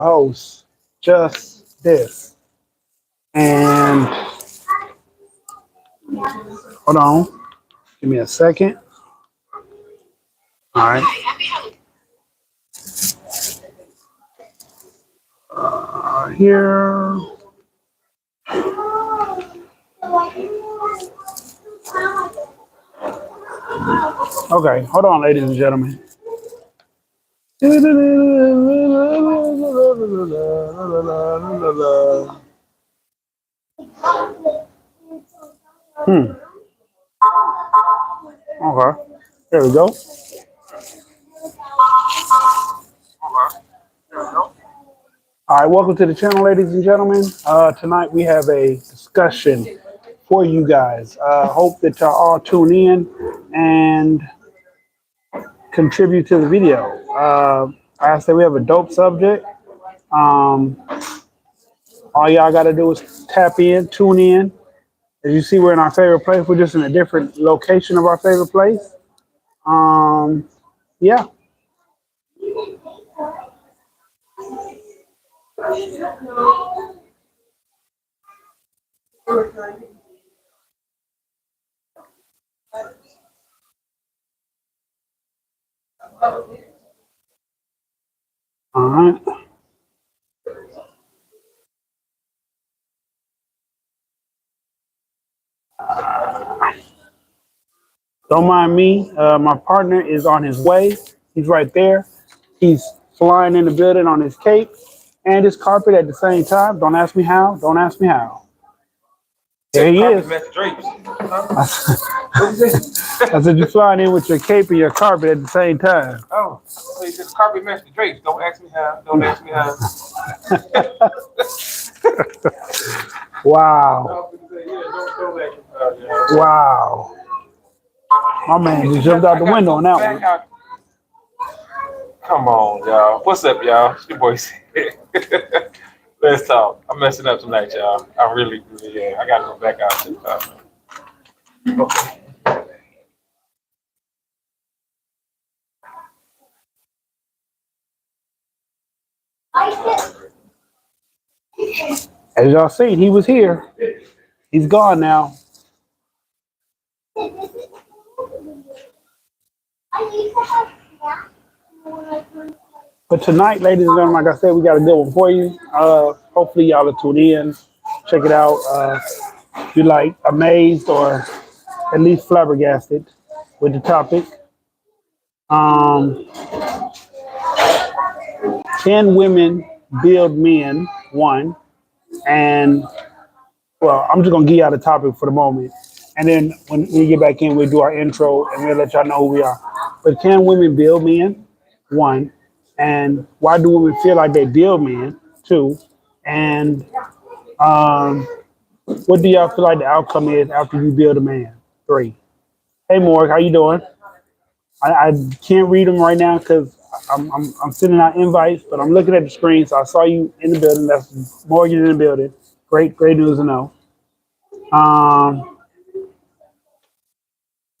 host, Just This. And hold on, give me a second. All right, here. Okay, hold on, ladies and gentlemen. Hmm. Okay. There we go. All right, welcome to the channel, ladies and gentlemen. Tonight we have a discussion for you guys. Hope that y'all all tune in and contribute to the video. I say we have a dope subject. Um, all y'all got to do is tap in, tune in. As you see, we're in our favorite place. We're just in a different location of our favorite place. Um, yeah. All right. Don't mind me. My partner is on his way. He's right there. He's flying in the building on his cape and his carpet at the same time. Don't ask me how. Don't ask me how. There he is. I said you're flying in with your cape and your carpet at the same time. Oh, he said carpet match the drapes. Don't ask me how. Don't ask me how. Wow. Wow. My man just jumped out the window on that one. Come on, y'all. What's up, y'all? It's your boy. Let's talk. I'm messing up tonight, y'all. I really am. I gotta go back out to the okay. As y'all seen, he was here. He's gone now. But tonight, ladies and gentlemen, like I said, we got a good one for you. Hopefully, y'all will tune in, check it out. If you like amazed or at least flabbergasted with the topic. Um, can women build men? One, and well, I'm just gonna give y'all the topic for the moment, and then when we get back in, we'll do our intro and we'll let y'all know who we are. But can women build men? One, and why do women feel like they build men? Two, and um, what do y'all feel like the outcome is after you build a man? Three. Hey, Morg, how you doing? I can't read them right now because I'm sending out invites, but I'm looking at the screen, so I saw you in the building. That's Morgan in the building. Great news to know. Um,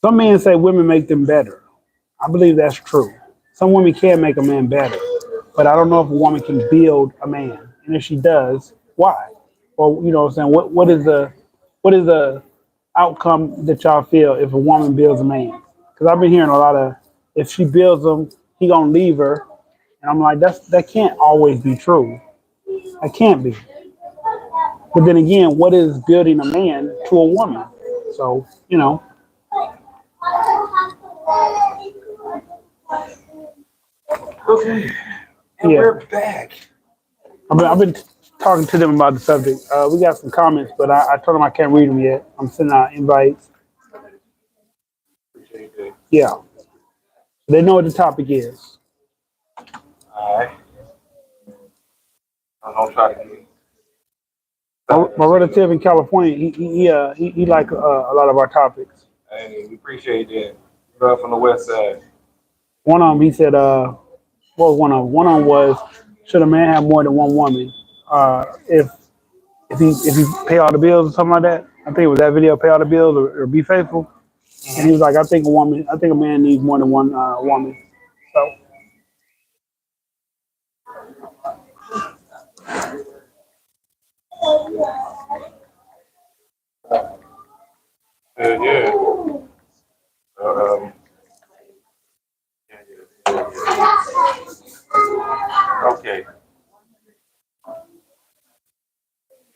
some men say women make them better. I believe that's true. Some women can make a man better, but I don't know if a woman can build a man. And if she does, why? Or you know what I'm saying, what is the outcome that y'all feel if a woman builds a man? Because I've been hearing a lot of if she builds him, he gonna leave her. And I'm like, that can't always be true. That can't be. But then again, what is building a man to a woman? So, you know, Okay. And yeah. we're back. I've been talking to them about the subject. We got some comments, but I told them I can't read them yet. I'm sending out invites. Appreciate that. Yeah, they know what the topic is. All right. I'm gonna try to get. My relative in California, he like a lot of our topics. Hey, we appreciate that. Brother from the west side. One of them, he said, what was one of them? One of them was, should a man have more than one woman? If he pay all the bills or something like that. I think it was that video, pay all the bills or be faithful. And he was like, I think a man needs more than one woman. So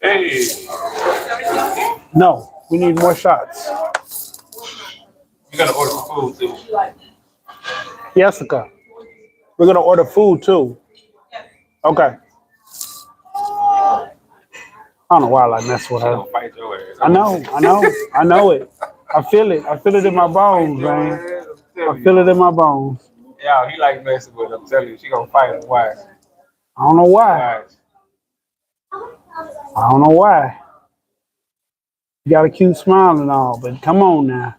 Hey, No, we need more shots. you gotta order some food too. Jessica, we're gonna order food too. Okay. I don't know why I like mess with She her. gonna fight your ass. I know it. I feel it. I feel it in my bones, man. I feel it in my bones. Yeah, he like messing with her. I'm telling you, she gonna fight him. Why? I don't know why. I don't know why. You got a cute smile and all, but come on now.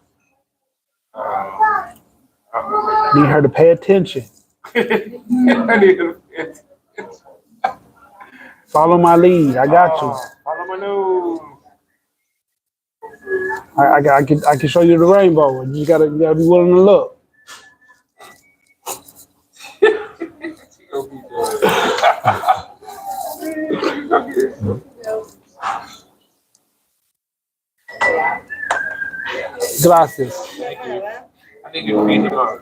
Need her to pay attention. Follow my lead. I got you. Follow my nose. I can show you the rainbow. You gotta be willing to look. She gonna be good. Glasses. Thank you. I think you beat him up.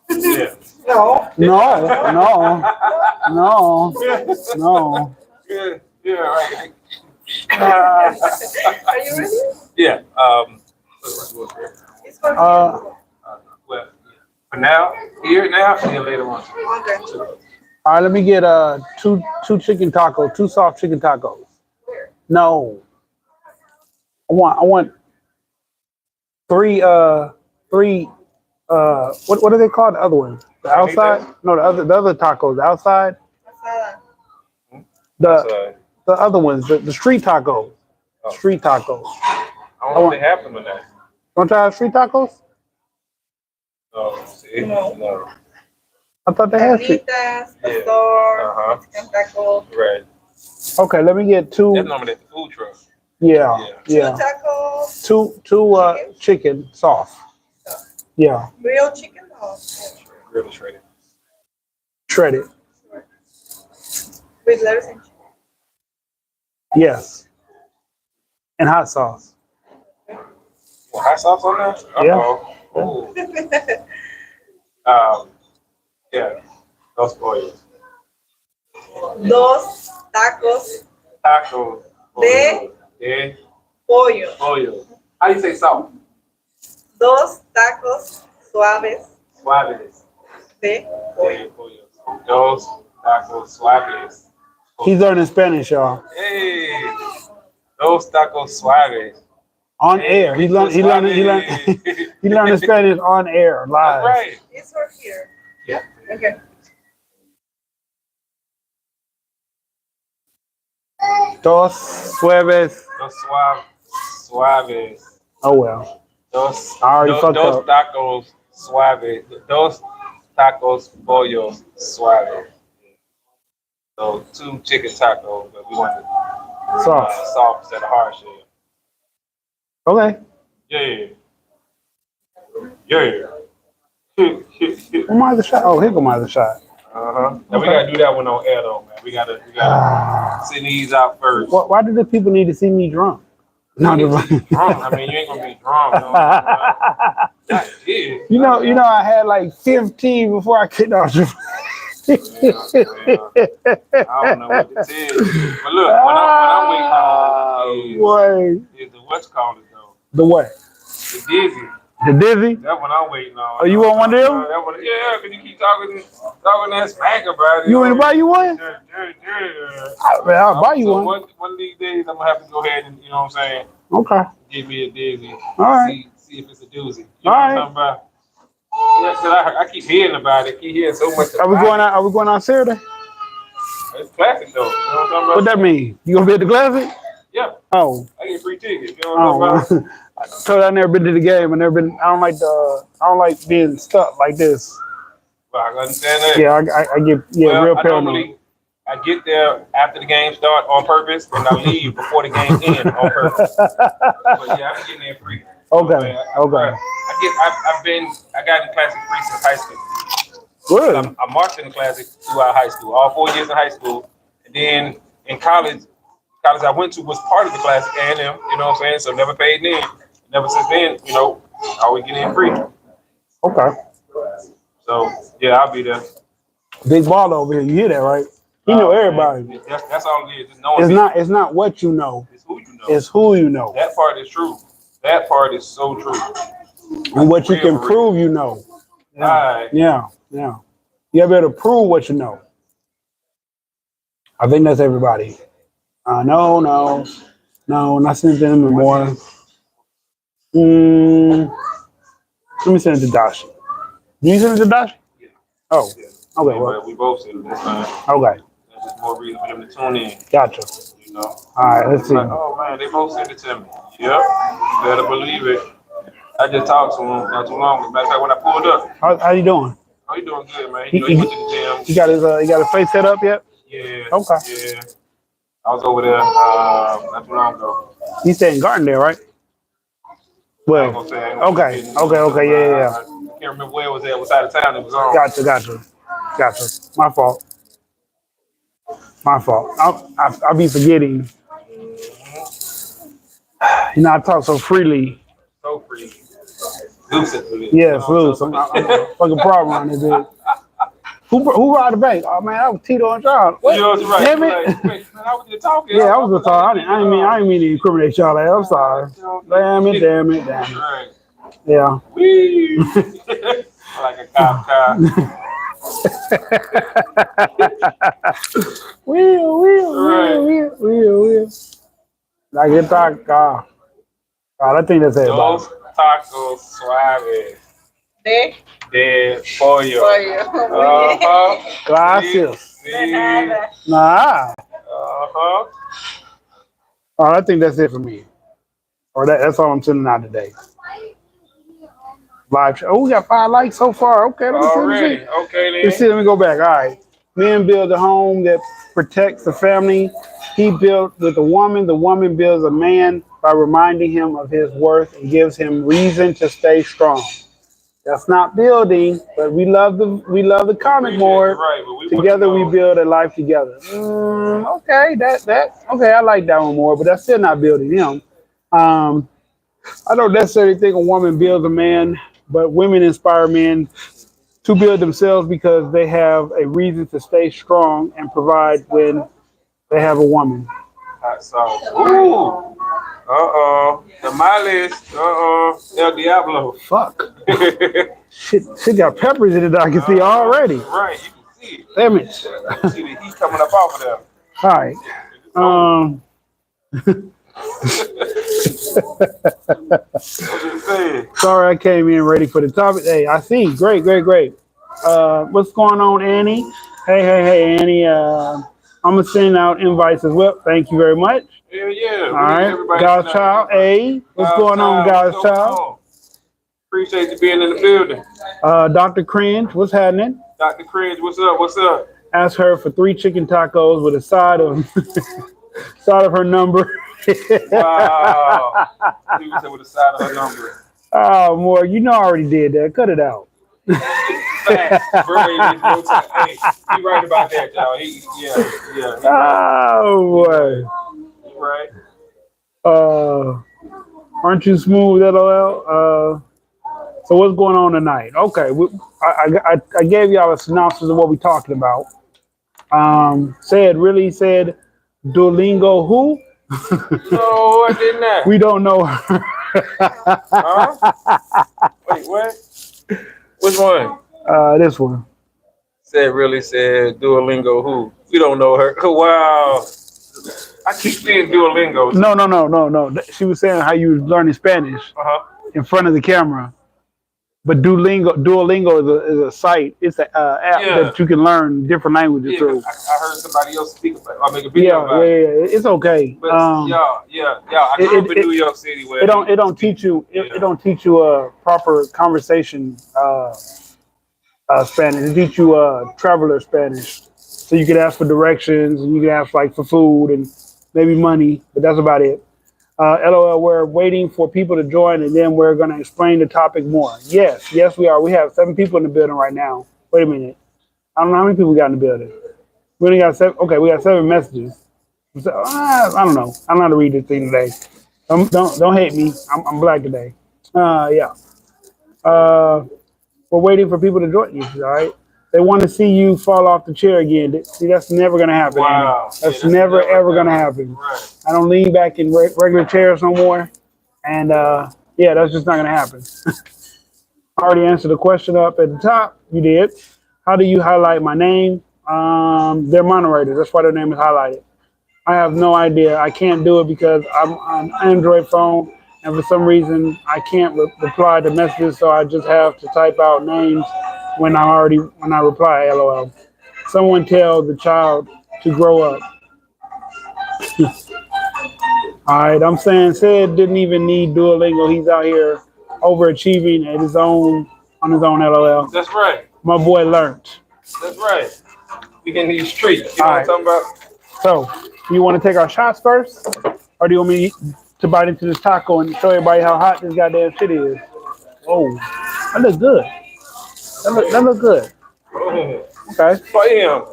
Yeah. No. No. Yeah, right. Are you ready? Yeah. It's for Well, for now, here now, and then later on. Okay. All right, let me get two chicken tacos, two soft chicken tacos. No. I want three what are they called? The other one? The outside? No, the other tacos. The outside? Masala. The other ones, the street tacos. Street tacos. I don't know if they have them or not. Want to try street tacos? No, see? No. No. I thought they had street. Carnitas, Yeah. pastor, chicken taco. Right. Okay, let me get two. That's normally at the food truck. Yeah. Two tacos. Two chicken soft. Yeah. Grilled chicken or Grill shredded. Shredded. with lettuce and chicken. Yes. And hot sauce. Well, hot sauce on there? Yeah. Uh-oh. Ooh. Yeah. Dos pollos. Dos tacos Tacos. de pollo. pollo. How do you say salt? Dos tacos suaves Suaves. de pollo. Pollo. Dos tacos suaves. He's learning Spanish, y'all. Hey. Dos tacos suaves. On air. He learning Spanish on air, live. That's right. It's for here. Yeah. Okay. Dos suaves. Dos suaves. Oh well. Dos, I already fucked dos up. tacos suaves. Dos tacos pollo suaves. So 2 chicken tacos, but we want the Soft. soft instead of hard shell. Okay. Yeah. Yeah. Where my other shot? Oh, here go my other shot. Uh-huh. Now we gotta do that one on air though, man. We gotta send these out first. Why do the people need to see me drunk? No, Drunk. I mean, you ain't gonna be drunk. Not yet. you know, I had like 15 before I kicked off. Yeah. I don't know what to tell you. But look, when I'm waiting on is the what's called it though. The what? The dizzy. The dizzy? That's what I'm waiting on. Oh, you want one of them? Yeah, because you keep talking that smack about it. You want to buy you one? Yeah. I'll buy you So one. one of these days, I'm gonna have to go ahead and, you know what I'm saying, Okay. give me a dizzy. All right. See if it's a doozy. You know All what I'm right. talking about? Yeah, 'cause I keep hearing about it. Keep hearing so much. Are we going out Saturday? It's classic though. You know what I'm talking about? What that mean? You gonna be at the classic? Yeah, Oh. I get free tickets. You know what I'm talking about? I told you I never been to the game. I don't like being stuck like this. Well, I understand that. Yeah, I get real I paranoid. normally I get there after the game start on purpose, and I leave before the game ends on purpose. But yeah, I'm getting there free. Okay. I got in classic free since high school. Good. I marched in the classic throughout high school, all 4 years in high school, and then in college I went to was part of the classic A&M. You know what I'm saying? So never paid in. Never since then, you know, I always get in free. Okay. So yeah, I'll be there. Big ball over here. You hear that, right? He know man. everybody. That's all it is. Just knowing people. It's not what you know. It's who you know. It's who you know. That part is true. That part is so true. And what you can Real. prove you know. Right. Yeah. You gotta be able to prove what you know. I think that's everybody. No, not sending them anymore. Let me send it to Dashi. Do you send it to Dashi? Yeah. Oh, Yeah. okay. Well, But we both said it this time. okay. That's just more reason for them to tune in. Gotcha. You know. All right, let's see. Like, oh man, they both sent it to me. Yep. You better believe it. I just talked to him not too long ago. Matter of fact, when I pulled up, How you doing? oh, you doing good, man. He- You know, he he- went to the gym. You got his face set up yet? Yeah. Okay. Yeah. I was over there not too long ago. He's staying in Gardendale, right? I ain't Well, gonna say. I ain't gonna okay, say- okay, yeah. I can't remember where it was at. What side of town it was on. Gotcha. My fault. I'll be forgetting. You know, I talk so freely. So free. Lucid. Yes, loose. I'm a fucking problem on this bitch. Who robbed the bank? Oh man, that was Tito and John. You know what's right. Damn it. Like, wait, man, I was just talking. Yeah, I was just talking. I didn't mean to incriminate y'all. I'm sorry. Damn it. Right. Yeah. Wee. Like a cop. Wheel. Like a taco. I think that's it. Dos tacos suaves De de pollo. pollo. Muy bien. Gracias. Sí. De nada. Nah. Uh-huh. Oh, I think that's it for me. Or that's all I'm sending out today. Live show. Oh, we got 5 likes so far. Okay, let me Already. see. Okay Let's see. then. Let me go back. All right. Men build a home that protects the family. He built with a woman. The woman builds a man by reminding him of his worth and gives him reason to stay strong. That's not building, but we love the comic more. Right, but we Together we want build a life together. Okay, okay. I like that one more, but that's still not building him. I don't necessarily think a woman builds a man, but women inspire men to build themselves because they have a reason to stay strong and provide when they have a woman. hot sauce. Ooh. Uh-oh. Tamales. Uh-oh. El Diablo. Fuck. Shit got peppers in it that I can see already. Right, you can see it. Damn it. You can see the heat coming up off of there. All right. What you saying? Sorry, I came in ready for the topic. Hey, I see. Great. What's going on, Annie? Hey, Annie. I'm gonna send out invites as well. Thank you very much. Yeah, yeah. All right, God's child. Hey, what's going on, God's child? Appreciate you being in the building. Dr. Cringe, what's happening? Dr. Cringe, what's up? What's up? Ask her for 3 chicken tacos with a side of side of her number. Wow. People said with the side of her number. Oh, more. You know I already did that. Cut it out. Facts. Bro, hey, he right about that, y'all. Yeah. Oh boy. He right. Aren't you smooth, LOL? So what's going on tonight? Okay, I gave y'all a synopsis of what we're talking about. Said Duolingo who? No, I did not. We don't know her. Huh? Wait, what? Which one? This one. Said Duolingo who? We don't know her. Wow. I keep seeing Duolingo. No. She was saying how you was learning Spanish Uh-huh. in front of the camera. But Duolingo is a site. It's an app Yeah. that you can learn different languages Yeah, through. I heard somebody else speak about it. Or make a video about it. Yeah. It's okay. But yeah. I grew up in New York City where It don't teach you a proper conversation Spanish. It teach you traveler Spanish. So you can ask for directions and you can ask like for food and maybe money, but that's about it. LOL, we're waiting for people to join and then we're gonna explain the topic more. Yes, we are. We have 7 people in the building right now. Wait a minute. I don't know how many people we got in the building. We only got 7. Okay, we got 7 messages. So, I don't know. I don't know how to read this thing today. Don't hate me. I'm black today. Yeah. We're waiting for people to join you. All right. They want to see you fall off the chair again. See, that's never gonna happen. Wow. Andy. That's never ever gonna happen. Right. I don't lean back in regular chairs no more, and yeah, that's just not gonna happen. I already answered the question up at the top. You did. How do you highlight my name? They're moderators. That's why their name is highlighted. I have no idea. I can't do it because I'm on an Android phone, and for some reason I can't reply to messages, so I just have to type out names when I reply. LOL. Someone tell the child to grow up. All right, I'm saying Sid didn't even need Duolingo. He's out here overachieving at his own on his own. LOL. That's right. My boy learned. That's right. We in these streets. You know what I'm talking about? So, you want to take our shots first, or do you want me to bite into this taco and show everybody how hot this goddamn shit is? Oh, that looks good. That look good. Okay. Famous.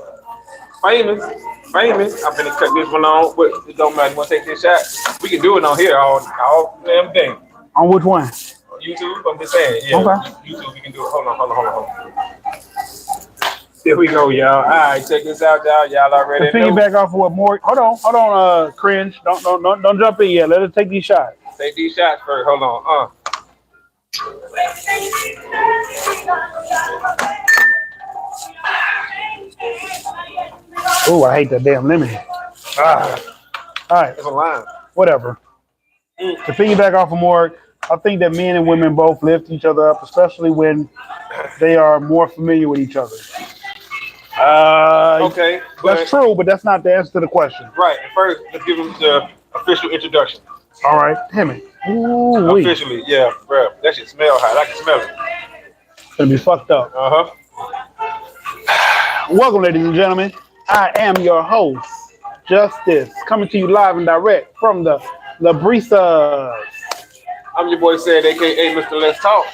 I'm gonna cut this one on, but it don't matter. You want to take this shot? We can do it on here all damn thing. On which one? YouTube. I'm just saying. Yeah. Okay. YouTube. We can do it. Hold on. Here we go, y'all. All right, check this out, y'all. Y'all already To piggyback off of what more? Hold on. Cringe. Don't jump in yet. Let us take these shots. Take these shots first. Hold on. Oh, I hate that damn lemon. All right. It's a line. Whatever. To piggyback off of more, I think that men and women both lift each other up, especially when they are more familiar with each other. Okay. That's true, but that's not the answer to the question. Right. First, let's give them the official introduction. All right. Damn it. Ooh, Officially, yeah, bro. That shit smell hot. I can smell it. It's going to be fucked up. Welcome, ladies and gentlemen. I am your host, Justice, coming to you live and direct from the Labrisas. I'm your boy Said, aka Mr. Let's Talk.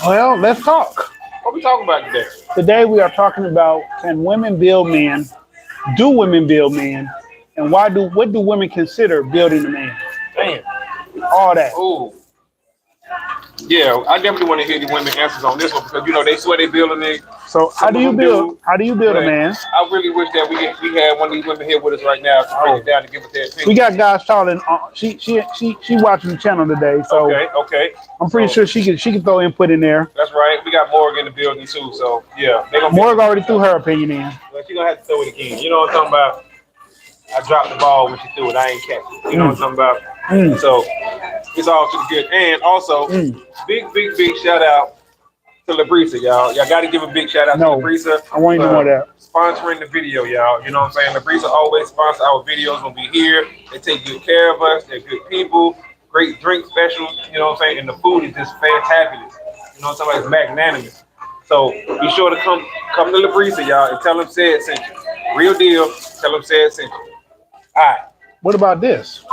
Well, let's talk. What we talking about today? Today we are talking about, can women build men? Do women build men? And what do women consider building a man? Damn. All that. Ooh. Yeah, I definitely want to hear the women answers on this one because they swear they building it. So how do you build a man? I really wish that we had one of these women here with us right now to break it down to give us their opinion. We got guys calling. She watching the channel today, so okay. I'm pretty sure she can throw input in there. That's right. We got Morgan in the building too, so yeah. Morgan already threw her opinion in. But she gonna have to throw it again. You know what I'm talking about? I dropped the ball when she threw it. I ain't catch it. You know what I'm talking about? So it's all too good. And also, big shout out to Labrisa, y'all. Y'all got to give a big shout out to Labrisa. I want you to know that. Sponsoring the video, y'all. You know what I'm saying? Labrisa always sponsor our videos when we here. They take good care of us. They're good people. Great drink specials. You know what I'm saying? And the food is just fantabulous. You know what I'm talking about? It's magnanimous. So be sure to come to Labrisa, y'all, and tell them Said sent you. Real deal. Tell them Said sent you. All right. What about this?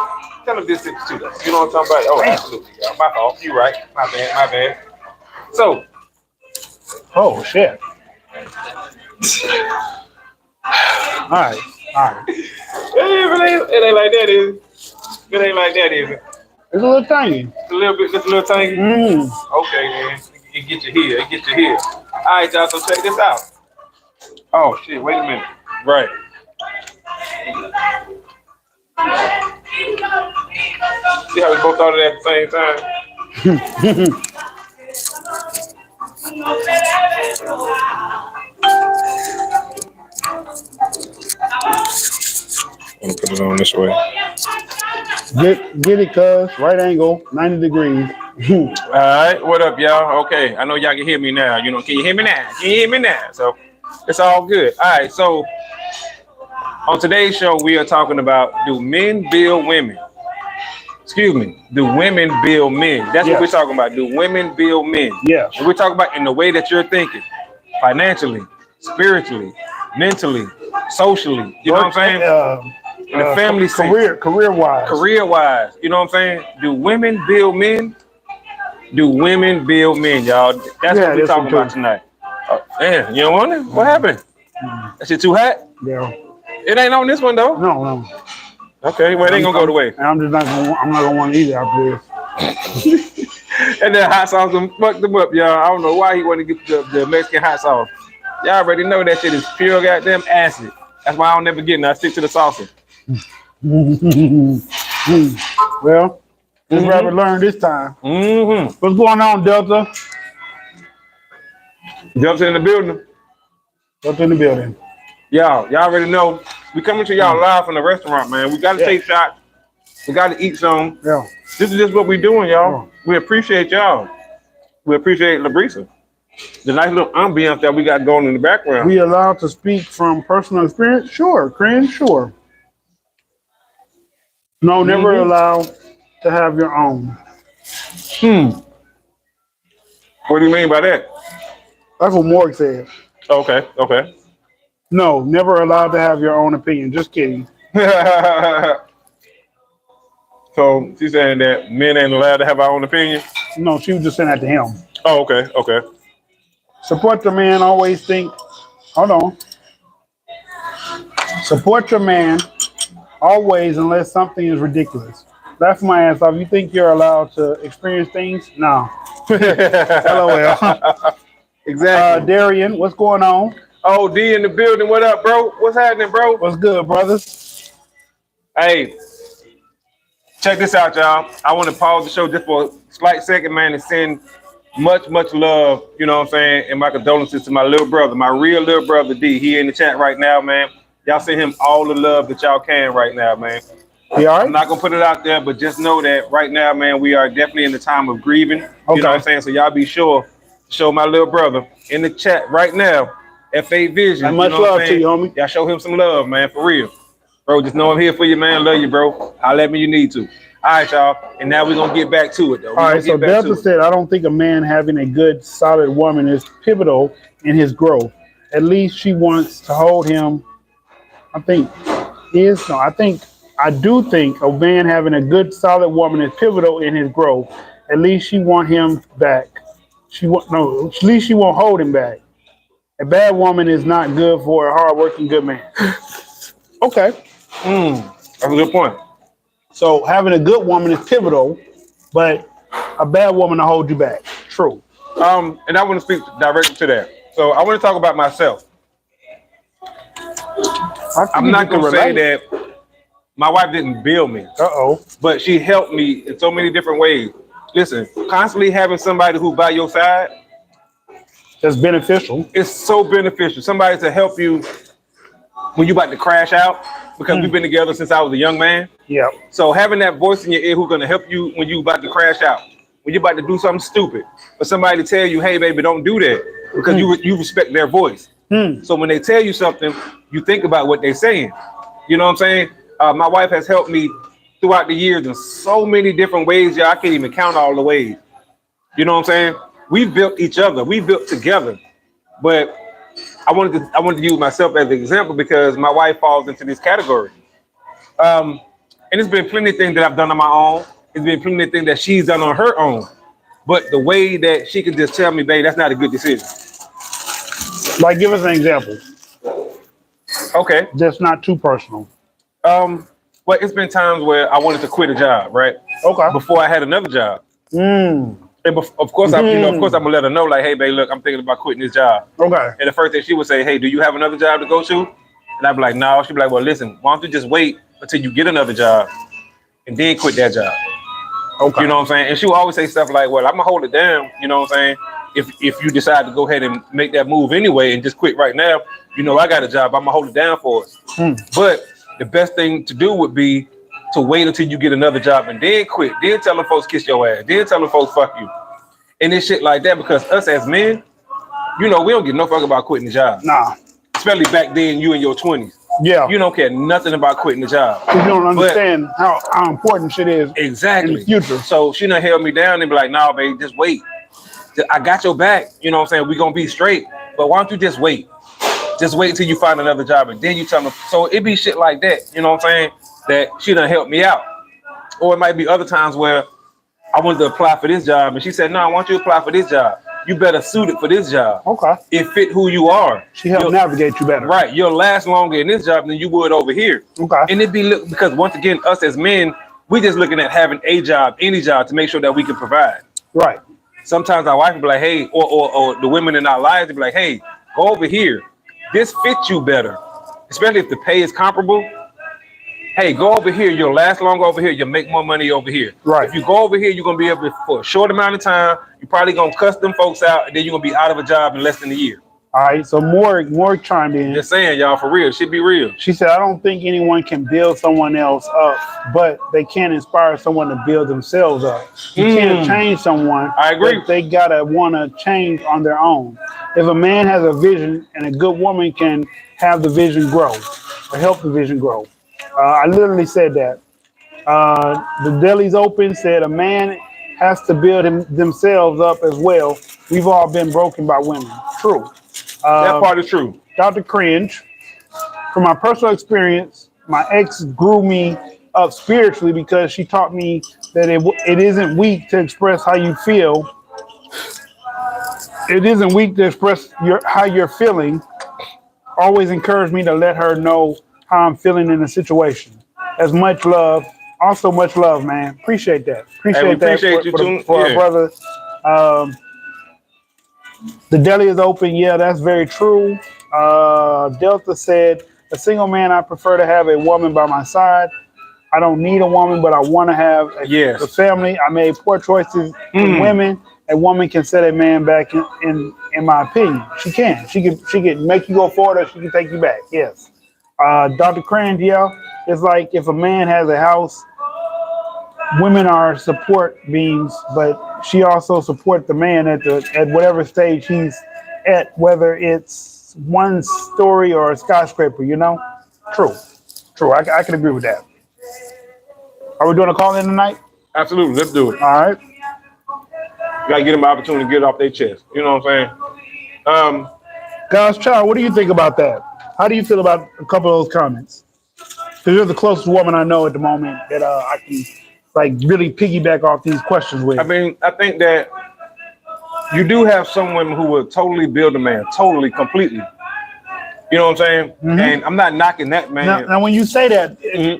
Tell them this too. You know what I'm talking about? Oh, absolutely. Yeah, my fault. You right. My bad. So. Oh, shit. All right. It ain't like that, is it? It ain't like that, is it? It's a little tiny. It's a little tiny. Okay, man. It get you here. All right, y'all. So check this out. Oh, shit. Wait a minute. Right. See how we both thought of that at the same time? I'm gonna put it on this way. Get it, cuz. Right angle, 90 degrees. All right, what up, y'all? Okay, I know y'all can hear me now. Can you hear me now? So it's all good. All right, so on today's show, we are talking about, do men build women? Excuse me, do women build men? That's what we're talking about. Do women build men? Yes. And we're talking about in the way that you're thinking, financially, spiritually, mentally, socially. You know what I'm saying? In the family sense. Career-wise. You know what I'm saying? Do women build men? Do women build men, y'all? That's what we're talking about tonight. Oh, damn, you don't want it? What happened? That shit too hot? Yeah. It ain't on this one though. No. Okay, well it ain't gonna go the way. I'm not gonna want it either after this. And then hot sauce them fucked them up, y'all. I don't know why he wanted to get the Mexican hot sauce. Y'all already know that shit is pure goddamn acid. That's why I don't never get it. I stick to the salsa. Well, this rabbit learned this time. Mm-hmm. What's going on, Delta? Jumps in the building. Delta in the building. Y'all already know. We coming to y'all live from the restaurant, man. We gotta take shots. We gotta eat some. Yeah. This is just what we doing, y'all. We appreciate y'all. We appreciate Labrisa. The nice little ambiance that we got going in the background. We allowed to speak from personal experience? Sure, Cran, sure. No, never allowed to have your own. What do you mean by that? That's what Morg said. Okay. No, never allowed to have your own opinion. Just kidding. So she's saying that men ain't allowed to have our own opinion? No, she was just saying that to him. Oh, okay. Support your man. Always think. Hold on. Support your man always, unless something is ridiculous. That's my answer. If you think you're allowed to experience things, no. LOL. Exactly. Darian, what's going on? Oh, D in the building. What up, bro? What's happening, bro? What's good, brothers? Hey, check this out, y'all. I want to pause the show just for a slight second, man, and send much love, you know what I'm saying, and my condolences to my little brother, my real little brother, D. He in the chat right now, man. Y'all send him all the love that y'all can right now, man. You all right? I'm not going to put it out there, but just know that right now, man, we are definitely in the time of grieving. You know what I'm saying? So y'all be sure to show my little brother in the chat right now, F8 Vision. And much love to you, homie. Y'all show him some love, man, for real. Bro, just know I'm here for you, man. Love you, bro. I'll let me you need to. All right, y'all. And now we're going to get back to it, though. All right, so Delta said, I don't think a man having a good, solid woman is pivotal in his growth. At least she wants to hold him. I do think a man having a good, solid woman is pivotal in his growth. At least she want him back. At least she won't hold him back. A bad woman is not good for a hardworking good man. Okay. That's a good point. So having a good woman is pivotal, but a bad woman to hold you back. True. And I want to speak directly to that. So I want to talk about myself. I'm not going to say that my wife didn't build me. But she helped me in so many different ways. Listen, constantly having somebody who by your side, that's beneficial. It's so beneficial. Somebody to help you when you about to crash out, because we've been together since I was a young man. Yeah. So having that voice in your ear who's going to help you when you about to crash out, when you're about to do something stupid, or somebody to tell you, hey, baby, don't do that, because you respect their voice. So when they tell you something, you think about what they're saying. You know what I'm saying? My wife has helped me throughout the years in so many different ways. Yeah, I can't even count all the ways. You know what I'm saying? We built each other. We built together. But I wanted to use myself as an example because my wife falls into this category. And it's been plenty of things that I've done on my own. It's been plenty of things that she's done on her own. But the way that she can just tell me, babe, that's not a good decision. Like, give us an example. Okay. Just not too personal. Well, it's been times where I wanted to quit a job, right? Okay. Before I had another job. And of course, I'm gonna let her know, like, hey, babe, look, I'm thinking about quitting this job. Okay. And the first thing she would say, hey, do you have another job to go to? And I'd be like, no. She'd be like, well, listen, why don't you just wait until you get another job and then quit that job? Okay. You know what I'm saying? And she would always say stuff like, well, I'm gonna hold it down. You know what I'm saying? If you decide to go ahead and make that move anyway and just quit right now, you know, I got a job. I'm gonna hold it down for us. But the best thing to do would be to wait until you get another job and then quit. Then tell them folks kiss your ass. Then tell them folks fuck you. And this shit like that, because us as men, you know, we don't give no fuck about quitting the job. Nah. Especially back then, you in your 20s. Yeah. You don't care nothing about quitting the job. You don't understand how important shit is. Exactly. In the future. So she done held me down and be like, nah, babe, just wait. I got your back. You know what I'm saying? We're going to be straight. But why don't you just wait? Just wait until you find another job and then you tell them. So it be shit like that. You know what I'm saying? That she done helped me out. Or it might be other times where I wanted to apply for this job and she said, no, I want you to apply for this job. You better suit it for this job. Okay. It fit who you are. She helped navigate you better. Right. You'll last longer in this job than you would over here. Okay. And it be because once again, us as men, we just looking at having a job, any job, to make sure that we can provide. Right. Sometimes our wife will be like, hey, or the women in our lives will be like, hey, go over here. This fits you better, especially if the pay is comparable. Hey, go over here. You'll last longer over here. You'll make more money over here. Right. If you go over here, you're gonna be able to, for a short amount of time. You're probably gonna cuss them folks out, and then you're gonna be out of a job in less than a year. All right. So more chimed in. Just saying, y'all, for real, should be real. She said, I don't think anyone can build someone else up, but they can inspire someone to build themselves up. You can't change someone. I agree. But they gotta want to change on their own. If a man has a vision and a good woman can have the vision grow or help the vision grow. I literally said that. The Deli's Open said a man has to build themselves up as well. We've all been broken by women. True. That part is true. Dr. Cringe, from my personal experience, my ex grew me up spiritually because she taught me that it isn't weak to express how you feel. It isn't weak to express how you're feeling. Always encouraged me to let her know how I'm feeling in the situation. As much love. Also much love, man. Appreciate that. Appreciate that for our brother. The Deli is open. Yeah, that's very true. Delta said, a single man, I prefer to have a woman by my side. I don't need a woman, but I want to have a family. I made poor choices in women. A woman can set a man back in my opinion. She can. She can make you go forward, or she can take you back. Yes. Dr. Crand, yeah, it's like if a man has a house, women are support beams, but she also supports the man at whatever stage he's at, whether it's one story or a skyscraper, you know? True. I can agree with that. Are we doing a call in tonight? Absolutely. Let's do it. All right. You gotta get them an opportunity to get it off their chest. You know what I'm saying? God's child, what do you think about that? How do you feel about a couple of those comments? Because you're the closest woman I know at the moment that I can really piggyback off these questions with. I mean, I think that you do have some women who will totally build a man, totally, completely. You know what I'm saying? Mm-hmm. And I'm not knocking that man. Now when you say that,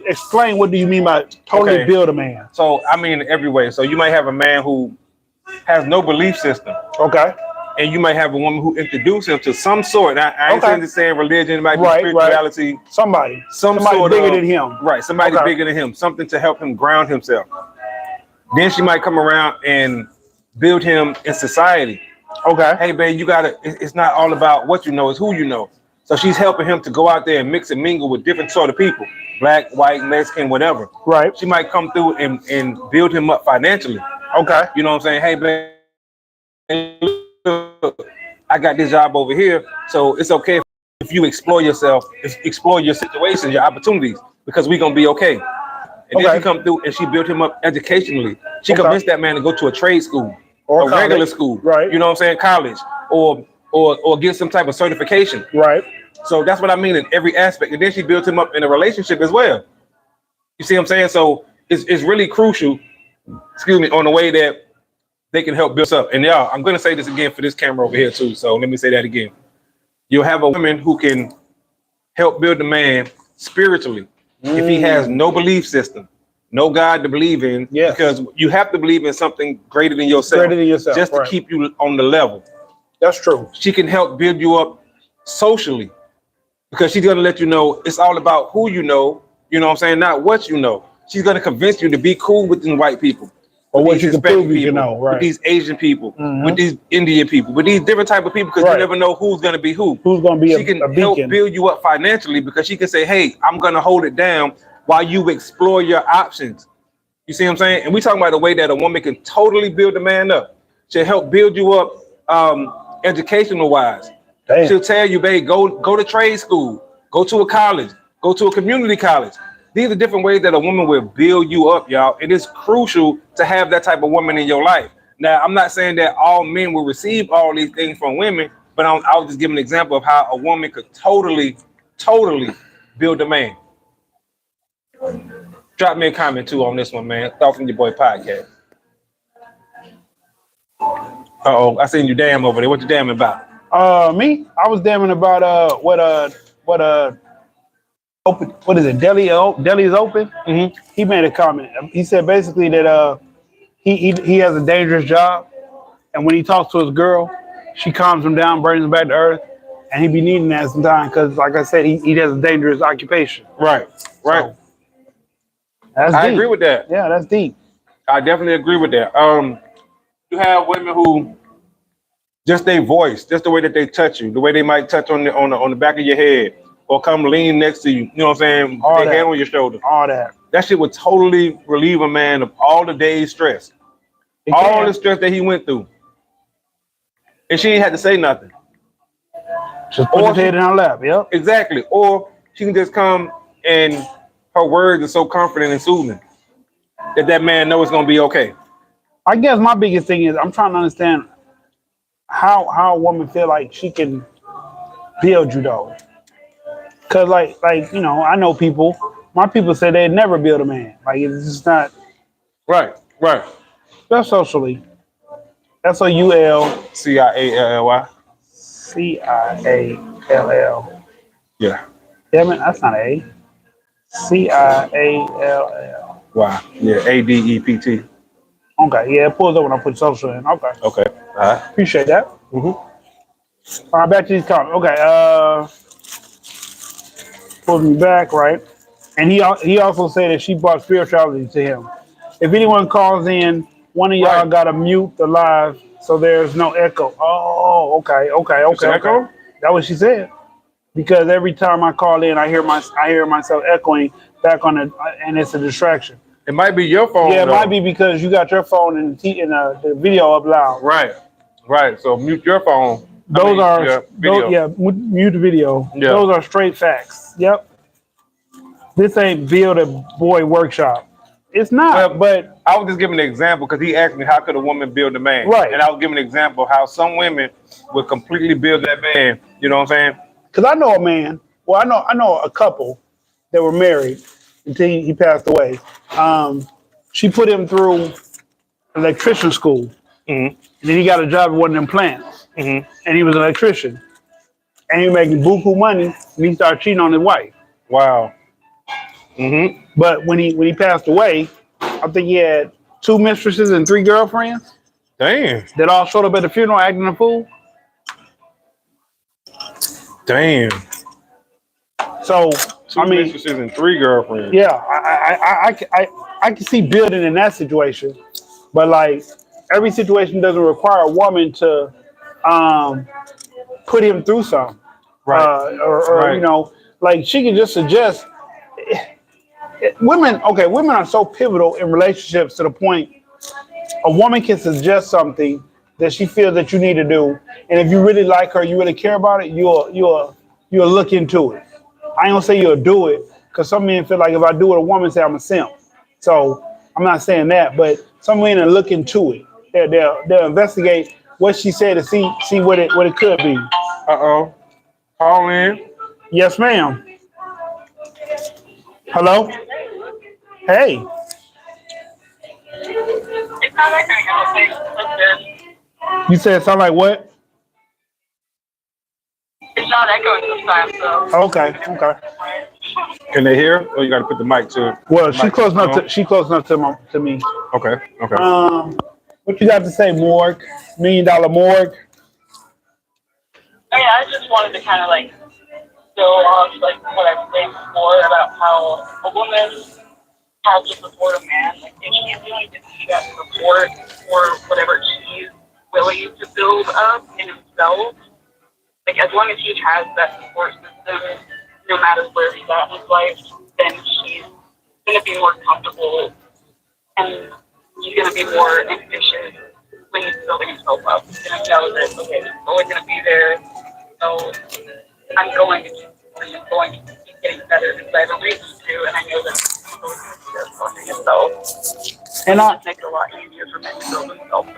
explain what do you mean by totally build a man? So I mean every way. So you might have a man who has no belief system. Okay. And you might have a woman who introduced him to some sort. I ain't saying to say religion, it might be spirituality. Right. Somebody sort bigger of, than him. Right, somebody bigger than him, something to help him ground himself. Then she might come around and build him in society. Okay. Hey, babe, it's not all about what you know, it's who you know. So she's helping him to go out there and mix and mingle with different sort of people. Black, white, Mexican, whatever. Right. She might come through and build him up financially. Okay. You know what I'm saying? Hey, babe, I got this job over here, so it's okay if you explore yourself, explore your situations, your opportunities, because we're gonna be okay. And then she come through and she built him up educationally. She convinced that man to go to a trade school or a regular school, right? You know what I'm saying, college, or get some type of certification, right? So that's what I mean in every aspect. And then she built him up in a relationship as well. You see what I'm saying? So it's really crucial. Excuse me, on the way that they can help build up. And y'all, I'm gonna say this again for this camera over here too. So let me say that again. You'll have a woman who can help build the man spiritually if he has no belief system, no God to believe in. Because you have to believe in something greater than yourself. Just to keep you on the level. That's true. She can help build you up socially because she's gonna let you know it's all about who you know what I'm saying, not what you know. She's gonna convince you to be cool with them white people. Or what you can prove you know, right? With these Asian people, with these Indian people, with these different type of people, because you never know who's going to be who. Who's going to be? She can help build you up financially because she can say, "Hey, I'm going to hold it down while you explore your options." You see what I'm saying? And we talking about the way that a woman can totally build a man up. She'll help build you up, educational wise. Damn. She'll tell you, "Babe, go to trade school, go to a college, go to a community college." These are different ways that a woman will build you up, y'all. It is crucial to have that type of woman in your life. Now, I'm not saying that all men will receive all these things from women, but I was just giving an example of how a woman could totally build a man. Drop me a comment too on this one, man. Thought from your boy podcast. Uh-oh, I seen you damn over there. What you damning about? Me? I was damning about what is it? Deli is open. Mm-hmm. He made a comment. He said basically that he has a dangerous job, and when he talks to his girl, she calms him down, brings him back to earth, and he be needing that sometimes because, like I said, he has a dangerous occupation. Right. So, that's I deep. agree with that. Yeah, that's deep. I definitely agree with that. You have women who just their voice, just the way that they touch you, the way they might touch on the back of your head or come lean next to you. You know what I'm saying? All Their that. hand on your shoulder. All that. That shit would totally relieve a man of all the day's stress, It all can. the stress that he went through, and she ain't had to say nothing. Just put Or his head in her lap. Yep. Exactly. Or she can just come and her words are so comforting and soothing that man knows it's gonna be okay. I guess my biggest thing is I'm trying to understand how a woman feel like she can build you though. Cause like you know, I know people. My people say they'd never build a man. Like it's just not. Right. That's socially. SOUL CIALLY. CIALL. Yeah. Damn it, that's not A. CIALL. Wow. Yeah. ADEPT. Okay, yeah, it pulls up when I put social in. Okay, Okay. All right. appreciate that. Mm-hmm. All right, back to these comments. Okay, pulls me back, right? And he also said that she brought spirituality to him. If anyone calls in, one of y'all Right. gotta mute the live so there's no echo. Oh, okay. echo? That's what she said. Because every time I call in, I hear myself echoing back on it, and it's a distraction. It might be your phone. Yeah, it though. might be because you got your phone and the video up loud. Right. So mute your phone. Mute the video. Yeah. Those are straight facts. Yep. This ain't build a boy workshop. It's not. Well, but I was just giving an example because he asked me how could a woman build a man. Right. And I was giving an example of how some women would completely build that man. You know what I'm saying? because I know a man. Well, I know a couple that were married until he passed away. She put him through electrician school, Mm-hmm. and then he got a job at one of them plants, Mm-hmm. and he was an electrician, and he was making buku money, and he started cheating on his wife. Wow. Mm-hmm. But when he passed away, I think he had 2 mistresses and 3 girlfriends Damn. that all showed up at the funeral acting a fool. Damn. So 2 I mean, mistresses and 3 girlfriends. yeah, I can see building in that situation, but like every situation doesn't require a woman to put him through something, Right. or Right. you know, like she can just suggest. Women are so pivotal in relationships to the point a woman can suggest something that she feels that you need to do, and if you really like her, you really care about it, you'll look into it. I ain't gonna say you'll do it, because some men feel like if I do what a woman say, I'm a simp. So I'm not saying that, but some men will look into it. They'll investigate what she said to see what it could be. Uh-oh. Call in. Yes, ma'am. Hello? Hey. It's not that kind of thing. You said something like what? It's not echoing sometimes, so. Okay. Can they hear? Or you gotta put the mic to it? Well, she close enough to me. Okay. What you got to say, Morg? $1 Million Morg? I mean, I just wanted to kind of like go off like what I was saying before about how a woman has to support a man. Like if she's willing to see that support or whatever she's willing to build up in himself, like as long as he has that support system, no matter where he's at in his life, then she's gonna be more comfortable and he's gonna be more ambitious when he's building himself up. He's gonna know that okay, he's always gonna be there. So I'm going to keep getting better because I have a reason to, and I know that I'm always going to be there for himself. And It makes it a lot easier for men to build themselves up.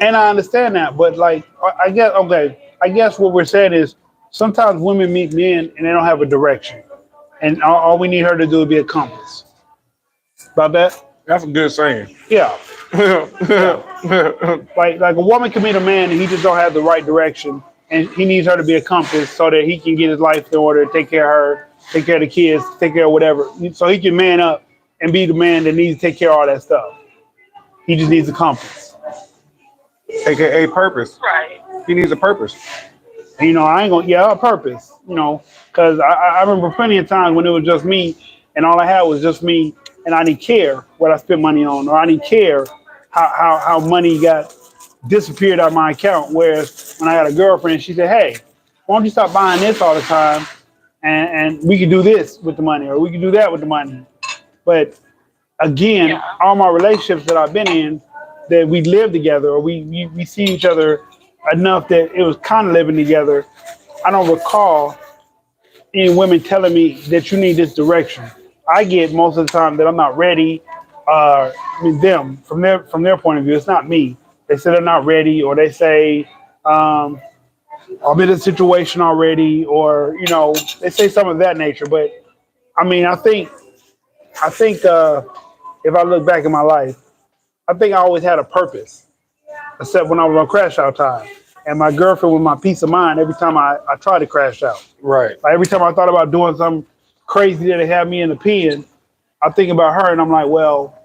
I understand that, but like I guess what we're saying is sometimes women meet men and they don't have a direction, and all we need her to do is be a compass. About that? That's a good saying. Yeah. Like a woman can meet a man and he just don't have the right direction, and he needs her to be a compass so that he can get his life in order, take care of her, take care of the kids, take care of whatever, so he can man up and be the man that needs to take care of all that stuff. He just needs a compass. AKA purpose. Right. He needs a purpose. And, you know, I ain't gonna, yeah, a purpose, you know, because I remember plenty of times when it was just me and all I had was just me and I didn't care what I spent money on or I didn't care how money got disappeared out of my account. Whereas when I had a girlfriend, she said, hey, why don't you stop buying this all the time and we can do this with the money or we can do that with the money. But again, Yeah. all my relationships that I've been in, that we live together or we see each other enough that it was kind of living together. I don't recall any women telling me that you need this direction. I get most of the time that I'm not ready. I mean, them from their point of view, it's not me. They say they're not ready, or they say I'm in a situation already, or you know, they say some of that nature. But I mean, I think if I look back in my life, I think I always had a purpose, except when I was on crash out time. And my girlfriend was my peace of mind every time I tried to crash out. Right. Like every time I thought about doing something crazy that had me in the pen, I think about her and I'm like, well,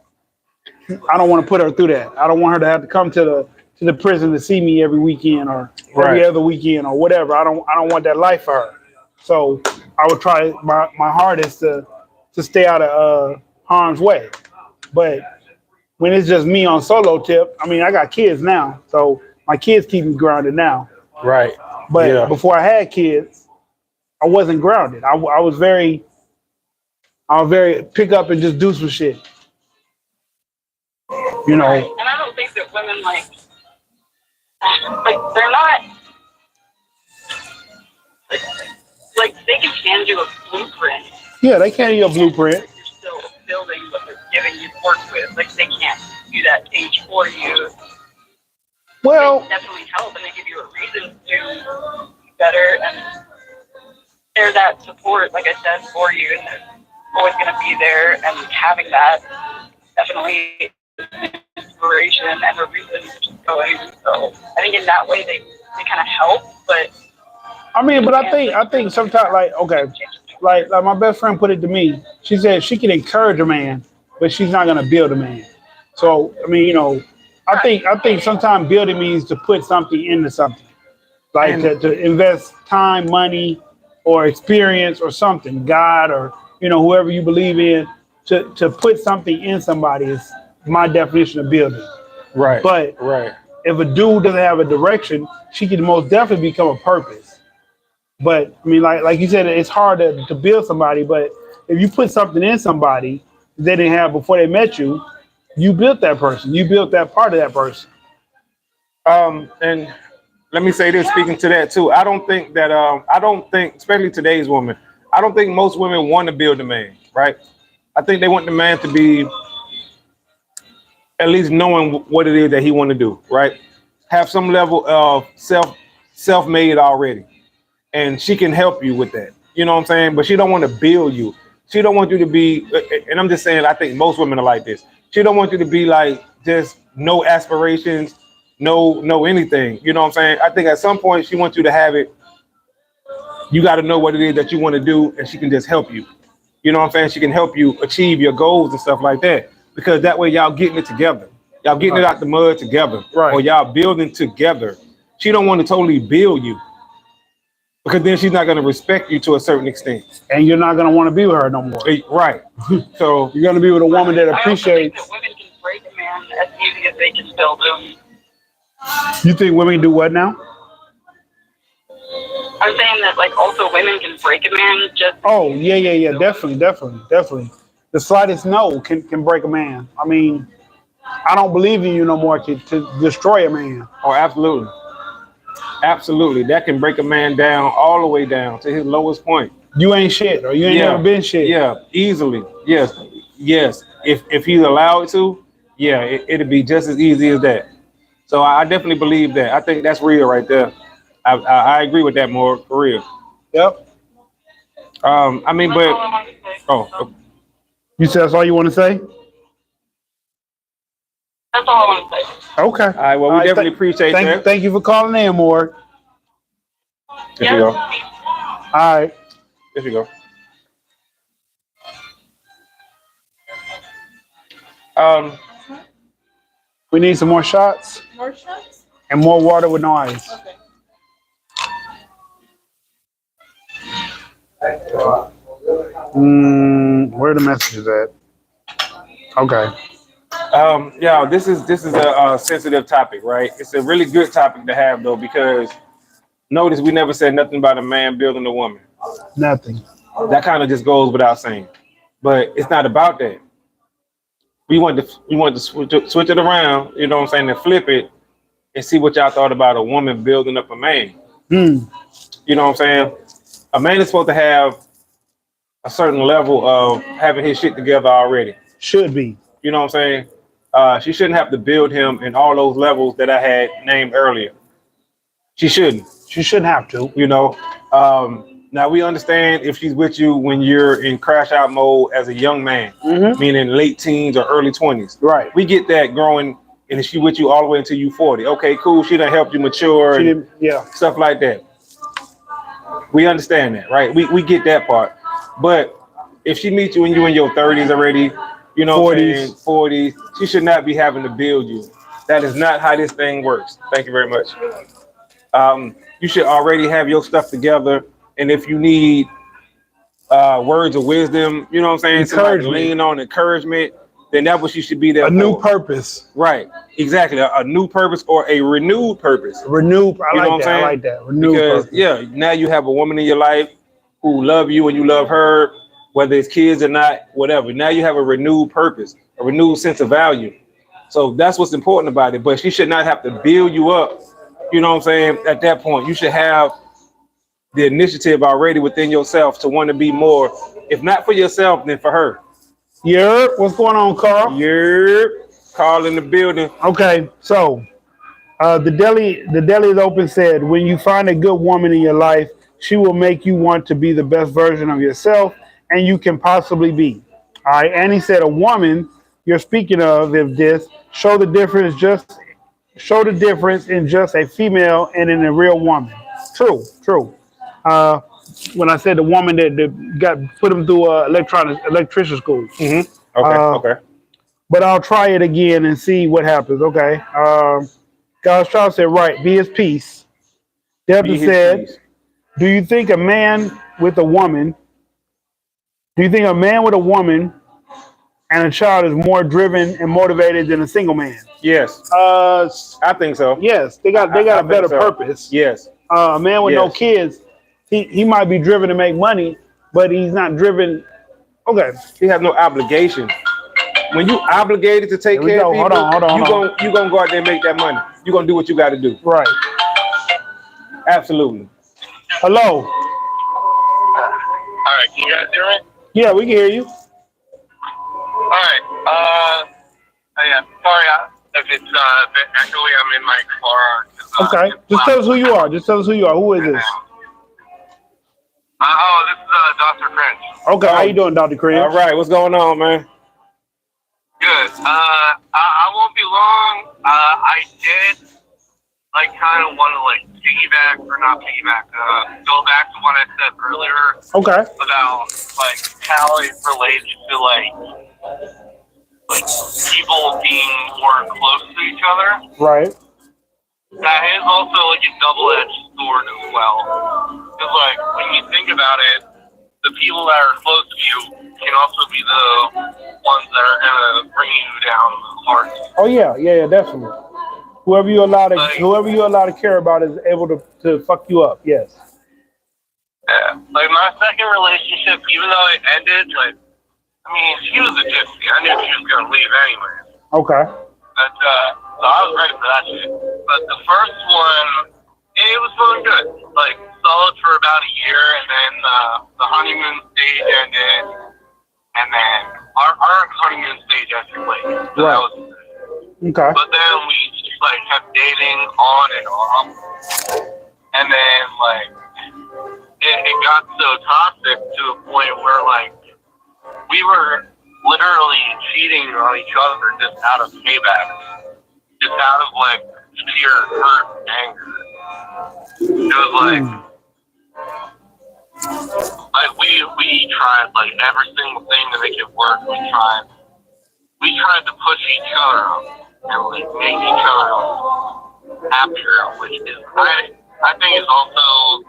I don't want to put her through that. I don't want her to have to come to the prison to see me every weekend or every Right. other weekend or whatever. I don't want that life for her. So I would try my hardest to stay out of harm's way. But when it's just me on solo tip, I mean, I got kids now, so my kids keep me grounded now. Right. But Yeah. before I had kids, I wasn't grounded. I was very pick up and just do some shit. You Right. know, And I don't think that women like they're not like they can hand you a blueprint. yeah, they can't eat a blueprint. You're still building what they're giving you to work with. Like they can't do that stage for you. Well, They definitely help and they give you a reason to do better and they're that support, like I said, for you and they're always gonna be there and having that definitely inspiration and a reason to keep going. So I think in that way they kind of help, but I mean, but I think sometimes like okay, like my best friend put it to me. She said she can encourage a man, but she's not gonna build a man. So I mean, you know, I think sometimes building means to put something into something, like And to invest time, money, or experience or something, God or you know whoever you believe in, to put something in somebody is my definition of building. right. But Right. if a dude doesn't have a direction, she can most definitely become a purpose. But I mean, like you said, it's hard to build somebody. But if you put something in somebody they didn't have before they met you, you built that person. You built that part of that person. And let me say this, speaking to that too. I don't think, especially today's woman, I don't think most women want to build a man, right? I think they want the man to be at least knowing what it is that he want to do, right? Have some level of self-made already, and she can help you with that. You know what I'm saying? But she don't want to build you. She don't want you to be, and I'm just saying, I think most women are like this. She don't want you to be like just no aspirations, no anything. You know what I'm saying? I think at some point she wants you to have it. You got to know what it is that you want to do, and she can just help you. You know what I'm saying? She can help you achieve your goals and stuff like that. Because that way y'all getting it together. Y'all getting it out the mud together. Right. Or y'all building together. She don't want to totally build you. Because then she's not going to respect you to a certain extent. And you're not gonna want to be with her no more. Right. So You're gonna be with a woman that I also think appreciates. that women can break a man as easy as they can build him. You think women do what now? I'm saying that like also women can break a man just Oh yeah, definitely. The slightest no can break a man. I mean, I don't believe in you no more to destroy a man. oh, absolutely. Absolutely. That can break a man down all the way down to his lowest point. You ain't shit, or you ain't never been shit. Yeah, easily. Yes. Yes. If he's allowed to, yeah, it'd be just as easy as that. So I definitely believe that. I think that's real right there. I agree with that more for real. Yep. I mean, that's all but I want to say. oh, You said that's all you want to say? That's all I want to say. Okay. all right. Well, we definitely appreciate that. Thank you for calling in, Morg. There you go. All right. There you go. We need some more shots More shots? and more water with no ice. Okay. Where the messages at? Okay. Yeah, this is a sensitive topic, right? It's a really good topic to have though, because notice we never said nothing about a man building a woman. Nothing. That kind of just goes without saying. But it's not about that. We want to switch it around, you know what I'm saying, and flip it and see what y'all thought about a woman building up a man. Hmm. You know what I'm saying? A man is supposed to have a certain level of having his shit together already. Should be. You know what I'm saying? She shouldn't have to build him in all those levels that I had named earlier. She shouldn't. She shouldn't have to. You know. Now we understand if she's with you when you're in crash out mode as a young man, meaning late teens or early 20s. Right. We get that growing, and if she with you all the way until you 40. Okay, cool. She done helped you mature She and didn't, yeah. stuff like that. We understand that, right? We get that part. But if she meets you when you're in your 30s already, you know, 40s. 40s, she should not be having to build you. That is not how this thing works. Thank you very much. You should already have your stuff together. And if you need words of wisdom, you know what I'm saying? Somebody to lean on, encouragement, then that's what she should be there A for. new purpose. Right. Exactly. A new purpose or a renewed purpose. Renewed. I You know like what I'm that. I saying? like that. Renewed Because purpose. yeah, now you have a woman in your life who love you and you love her, whether it's kids or not, whatever. Now you have a renewed purpose, a renewed sense of value. So that's what's important about it. But she should not have to build you up. You know what I'm saying? At that point, you should have the initiative already within yourself to want to be more, if not for yourself, then for her. Yeah. What's going on, Carl? You're Carl in the building. Okay. So, the deli is open. Said when you find a good woman in your life, she will make you want to be the best version of yourself, and you can possibly be. All right. Annie said a woman you're speaking of, if this show the difference in just a female and in a real woman. True. When I said the woman that got put him through electrician school. Okay. But I'll try it again and see what happens. Okay. God's child said, right, be his peace. Delta Be his said, peace. do you think a man with a woman and a child is more driven and motivated than a single man? Yes, I think so. Yes, they got I a think better so. purpose. Yes. A man with no Yes. kids, he might be driven to make money, but he's not driven. Okay. He has no obligation. When you obligated to take Here we care go. of people, Hold on. you gonna go out there and make that money. You're gonna do what you got to do. Right. Absolutely. Hello. All right, can you guys hear me? Yeah, we can hear you. All right. Yeah. Sorry if it's a bit echoey. I'm in my car. Okay. Just tell us who you are. Who is this? This is Dr. French. Okay. How you doing, Dr. Crib? All right. What's going on, man? Good. I won't be long. I did kind of want to piggyback or not piggyback. Go back to what I said earlier Okay. about how it relates to people being more close to each other. Right. That is also a double-edged sword as well. Because when you think about it, the people that are close to you can also be the ones that are gonna bring you down the hardest. Oh yeah, definitely. Whoever you allow to care about is able to fuck you up. Yes. Yeah. My second relationship, even though it ended, she was a gypsy. I knew she was gonna leave anyway. Okay. But so I was ready for that shit. But the first one, it was going good. Solid for about a year, and then the honeymoon stage ended, and then our honeymoon stage actually played. So that was good. Okay. But then we just kept dating on and off, and then it got so toxic to a point where we were literally cheating on each other just out of payback, just out of sheer hurt and anger. It was we tried every single thing to make it work. We tried to push each other up. and like make each other happier, which is I think is also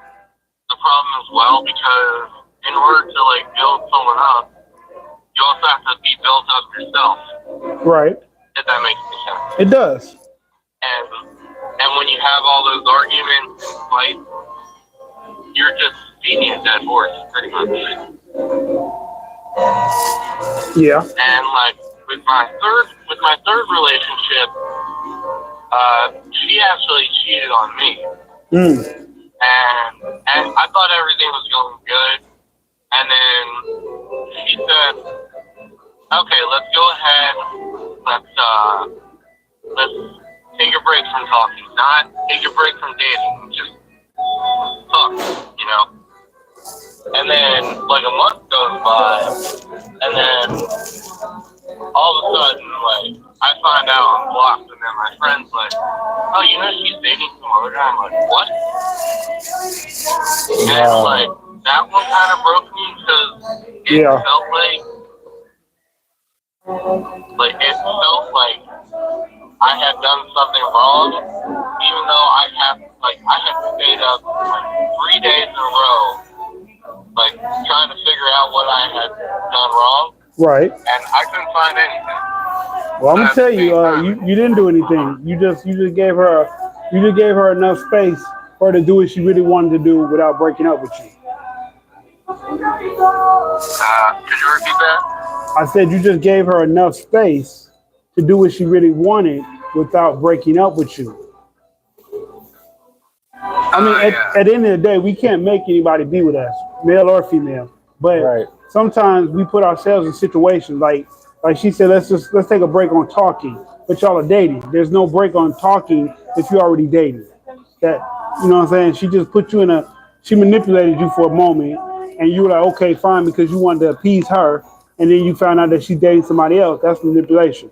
the problem as well, because in order to like build someone up, you also have to be built up yourself. Right. If that makes any sense. It does. And when you have all those arguments and fights, you're just beating a dead horse, pretty much. Yeah. And like with my third relationship, she actually cheated on me. And I thought everything was going good. And then she said, okay, let's go ahead. Let's take a break from talking. Not take a break from dating. Just talk, you know? And then like a month goes by, and then all of a sudden, like, I find out I'm blocked, and then my friend's like, oh, you know she's dating some other guy. I'm like, what? And like, that one kind of broke me, because it felt like I had done something wrong, even though I had stayed up like 3 days in a row, like trying to figure out what I had done wrong. Right. And I couldn't find anything. Well, I'm gonna tell you, you didn't do anything. You just gave her enough space for her to do what she really wanted to do without breaking up with you. Could you repeat that? I said you just gave her enough space to do what she really wanted without breaking up with you. I mean, at the end of the day, we can't make anybody be with us, male or female. But sometimes we put ourselves in situations like she said, let's take a break on talking. But y'all are dating. There's no break on talking if you're already dating. That, you know what I'm saying? She just put you she manipulated you for a moment, and you were like, okay, fine, because you wanted to appease her, and then you found out that she's dating somebody else. That's manipulation.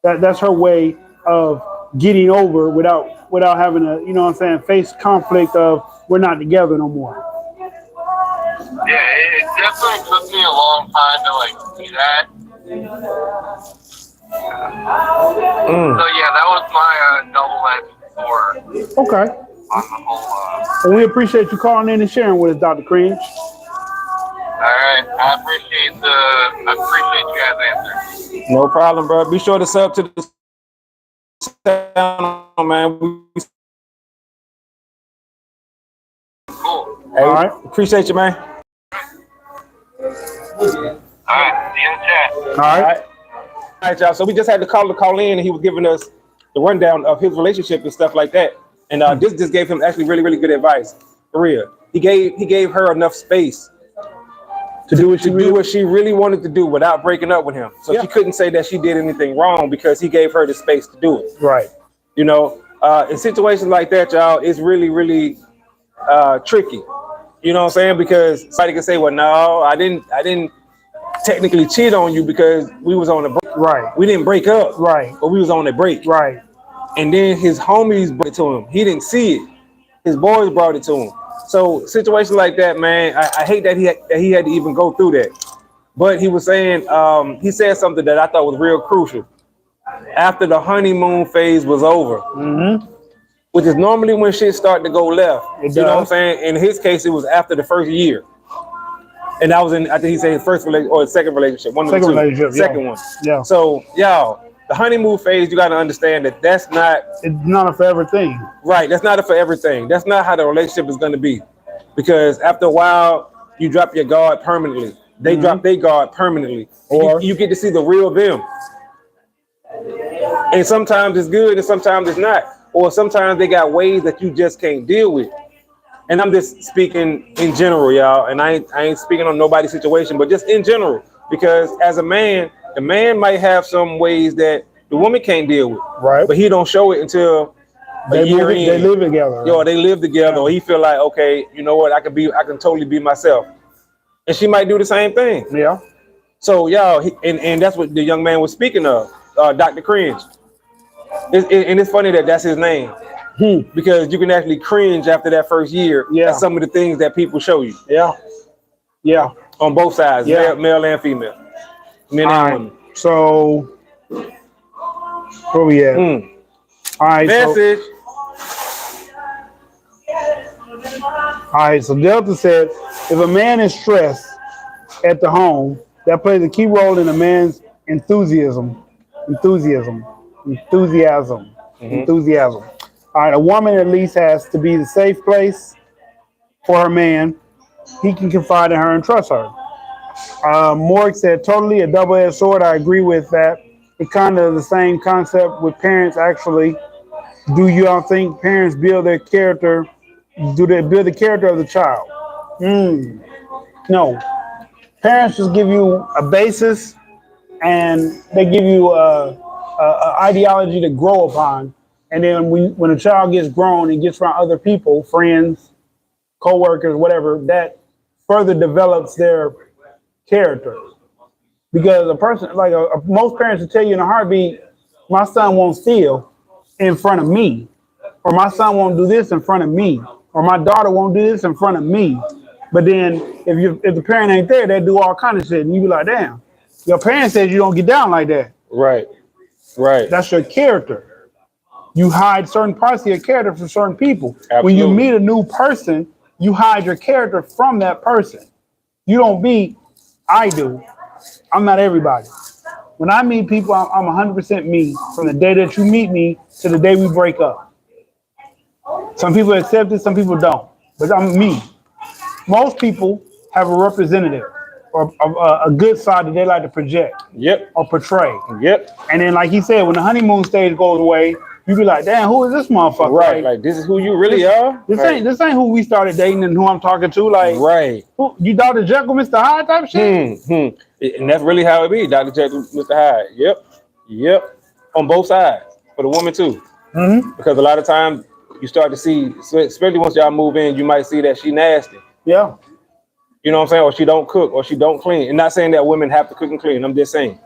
That's her way of getting over without having to, you know what I'm saying, face conflict of we're not together no more. Yeah, it definitely took me a long time to like see that. So yeah, that was my double-edged sword. Okay. On the whole. Well, we appreciate you calling in and sharing with us, Dr. Cringe. All right, I appreciate you guys answering. No problem, bro. Be sure to sub to the channel, man. Cool. Hey, all right. Appreciate you, man. All right, see you in the chat. All right. All right, y'all. So we just had to call in, and he was giving us the rundown of his relationship and stuff like that. And this just gave him actually really, really good advice. For real. He gave her enough space to do what she really wanted to do without breaking up with him. So she couldn't say that she did anything wrong because he gave her the space to do it. Right. You know, in situations like that, y'all, it's really, really tricky. You know what I'm saying? Because somebody can say, well, no, I didn't technically cheat on you because we was on a break. Right. We didn't break up. Right. But we was on a break. Right. And then his homies brought it to him. He didn't see it. His boys brought it to him. So situations like that, man, I hate that he had to even go through that. But he was saying, he said something that I thought was real crucial. After the honeymoon phase was over, which is normally when shit start to go left. You know what I'm saying? In his case, it was after the first year. And that was I think he said his first relationship or his second relationship. Second one. Yeah. So, y'all, the honeymoon phase, you got to understand that it's not a forever thing. Right. That's not a forever thing. That's not how the relationship is going to be. Because after a while, you drop your guard permanently. They drop their guard permanently. Or you get to see the real them. And sometimes it's good and sometimes it's not. Or sometimes they got ways that you just can't deal with. And I'm just speaking in general, y'all. And I ain't speaking on nobody's situation, but just in general. Because as a man, the man might have some ways that the woman can't deal with. Right. But he don't show it until they live together. Yo, they live together. Or he feel like, okay, you know what? I can totally be myself. And she might do the same thing. Yeah. So y'all, and that's what the young man was speaking of, Dr. Cringe. And it's funny that that's his name. Because you can actually cringe after that first year at some of the things that people show you. Yeah. Yeah. On both sides, male and female. Men and women. So Where we at? Mm. All right. So, Message. all right. So Delta said, if a man is stressed at the home, that plays a key role in a man's enthusiasm. All right. A woman at least has to be the safe place for her man. He can confide in her and trust her. Morg said, totally a double-edged sword. I agree with that. It's kind of the same concept with parents, actually. Do you all think parents build their character? Do they build the character of the child? No. Parents just give you a basis, and they give you a ideology to grow upon. And then when a child gets grown and gets around other people, friends, co-workers, whatever, that further develops their character. Because a person, like most parents will tell you in a heartbeat, my son won't steal in front of me, or my son won't do this in front of me, or my daughter won't do this in front of me. But then if the parent ain't there, they do all kind of shit, and you be like, damn, your parent said you don't get down like that. Right. Right. That's your character. You hide certain parts of your character from certain people. Absolutely. When you meet a new person, you hide your character from that person. You don't be, I do. I'm not everybody. When I meet people, I'm 100% me from the day that you meet me to the day we break up. Some people accept it, some people don't. But I'm me. Most people have a representative or a good side that they like to project Yep. or portray. Yep. And then, like he said, when the honeymoon stage goes away, you be like, damn, who is this motherfucker? Right. Like this is who you really are. This Like, ain't who we started dating and who I'm talking to. Like, right. who, you Dr. Jekyll, Mr. Hyde type shit? And that's really how it be, Dr. Jekyll, Mr. Hyde. Yep. On both sides. For the woman too. Because a lot of times you start to see, especially once y'all move in, you might see that she nasty. Yeah. You know what I'm saying? Or she don't cook, or she don't clean. And not saying that women have to cook and clean. I'm just saying,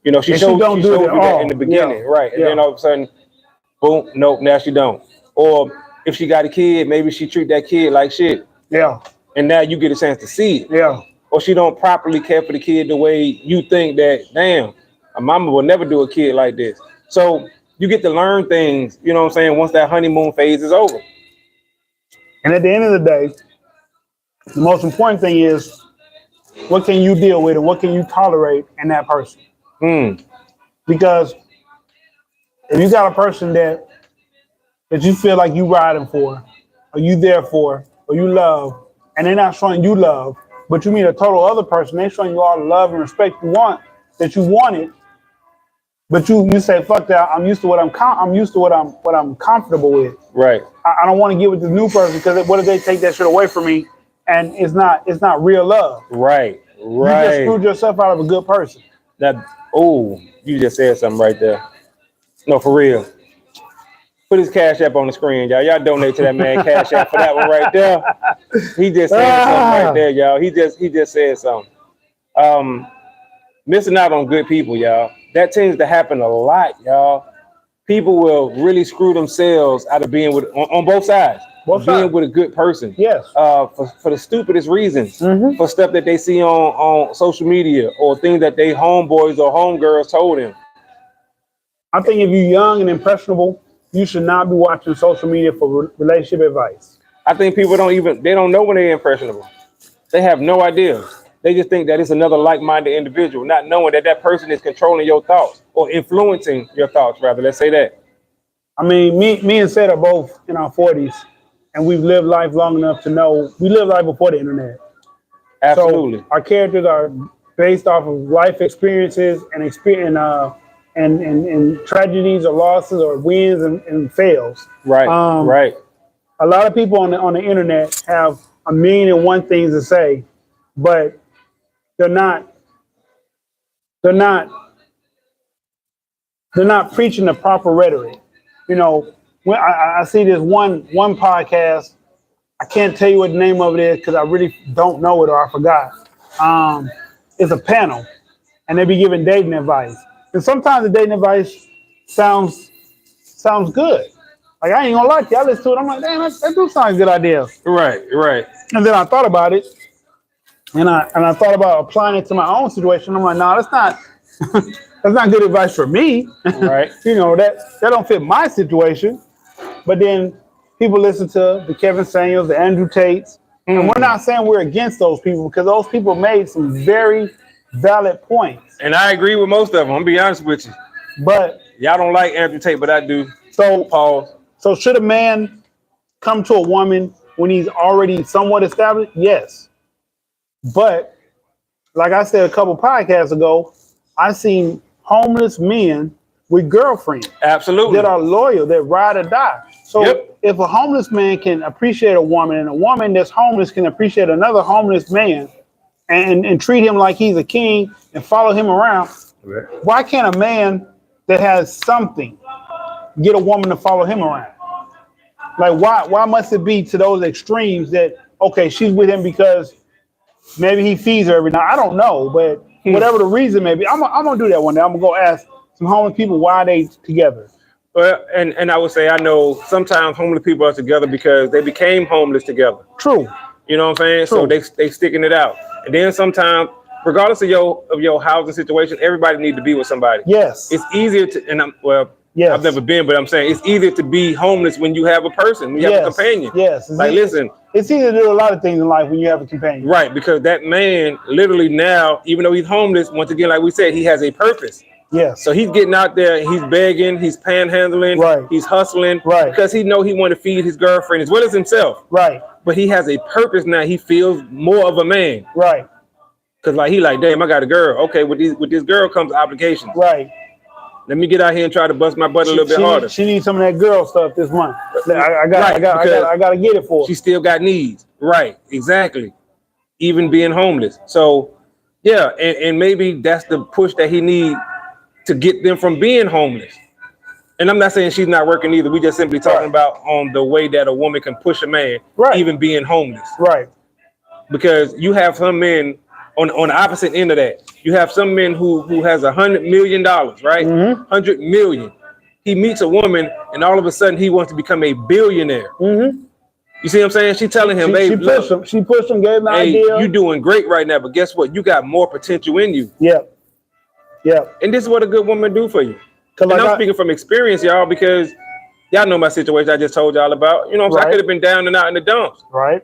you know, she And she showed don't you do it at that all. in the beginning, Yeah. right? And Yeah. then all of a sudden, boom, nope, now she don't. Or if she got a kid, maybe she treat that kid like shit. Yeah. And now you get a chance to see it. Yeah. Or she don't properly care for the kid the way you think that, damn, a mama will never do a kid like this. So you get to learn things, you know what I'm saying, once that honeymoon phase is over. And at the end of the day, the most important thing is what can you deal with and what can you tolerate in that person? Because if you got a person that you feel like you riding for, or you there for, or you love, and they're not showing you love, but you meet a total other person, they're showing you all the love and respect you want, that you wanted, but you say, fuck that, I'm used to what I'm comfortable with. Right. I don't want to get with this new person because what if they take that shit away from me and it's not real love. Right. You just screwed yourself out of a good person. You just said something right there. No, for real. Put his Cash App on the screen, y'all. Y'all donate to that man Cash App for that one right there. He just said something right there, y'all. He just said something. Missing out on good people, y'all. That tends to happen a lot, y'all. People will really screw themselves out of being with on both sides. Being with a good person. Yes. For the stupidest reasons. For stuff that they see on social media or things that they homeboys or homegirls told them. I think if you're young and impressionable, you should not be watching social media for relationship advice. I think people they don't know when they're impressionable. They have no idea. They just think that it's another like-minded individual, not knowing that that person is controlling your thoughts or influencing your thoughts, rather. Let's say that. I mean, me and Seth are both in our 40s, and we've lived life long enough to know we lived life before the internet. Absolutely. So our characters are based off of life experiences and tragedies or losses or wins and fails. Right. Right. A lot of people on the internet have a million and one things to say, but they're not preaching the proper rhetoric. You know, when I see this one podcast, I can't tell you what the name of it is because I really don't know it or I forgot. It's a panel, and they be giving dating advice. And sometimes the dating advice sounds good. Like, I ain't gonna lie to you. I listen to it. I'm like, damn, that do sound a good idea. Right. Right. And then I thought about it, and I thought about applying it to my own situation. I'm like, no, that's not That's not good advice for me. Right. You know, that don't fit my situation. But then people listen to the Kevin Samuels, the Andrew Tates, and we're not saying we're against those people because those people made some very valid points. And I agree with most of them. I'm gonna be honest with you. But Y'all don't like Andrew Tate, but I do. so Pause. So should a man come to a woman when he's already somewhat established? Yes. But like I said a couple podcasts ago, I seen homeless men with girlfriends Absolutely. that are loyal, that ride or die. So Yep. if a homeless man can appreciate a woman and a woman that's homeless can appreciate another homeless man and treat him like he's a king and follow him around, why can't a man that has something get a woman to follow him around? Like why must it be to those extremes that, okay, she's with him because maybe he feeds her every night? I don't know, but whatever the reason may be, I'm gonna do that one day. I'm gonna go ask some homeless people why they together. Well, and I would say I know sometimes homeless people are together because they became homeless together. True. You know what I'm saying? So they sticking it out. And then sometimes, regardless of your housing situation, everybody needs to be with somebody. Yes. It's easier to, and Yes. I've never been, but I'm saying it's easier to be homeless when you have a person, when you have a companion. Yes. Like, listen, it's easy to do a lot of things in life when you have a companion. right? Because that man, literally now, even though he's homeless, once again, like we said, he has a purpose. Yes. So he's getting out there, he's begging, he's panhandling, Right. he's hustling, Right. because he know he want to feed his girlfriend as well as himself. Right. But he has a purpose now. He feels more of a man. Right. Cause like he like, damn, I got a girl. Okay, with this girl comes obligations. Right. Let me get out here and try to bust my butt a little bit harder. She needs some of that girl stuff this month. I Right, got to get it for her. She still got needs. Right, exactly. Even being homeless. So yeah, and maybe that's the push that he need to get them from being homeless. And I'm not saying she's not working either. We just simply talking about on the way that a woman can push a man, Right. even being homeless. Right. Because you have some men on the opposite end of that. You have some men who has $100 million, right? 100 million. He meets a woman and all of a sudden he wants to become a billionaire. Mm-hmm. You see what I'm saying? She telling him, She babe, pushed him. She pushed him, gave him the hey, idea. you doing great right now, but guess what? You got more potential in you. Yep. Yep. And this is what a good woman do for you. And Like I'm speaking from experience, y'all, because y'all know my situation I just told y'all about. You know what I'm saying? I Right. could have been down and out in the dumps. Right.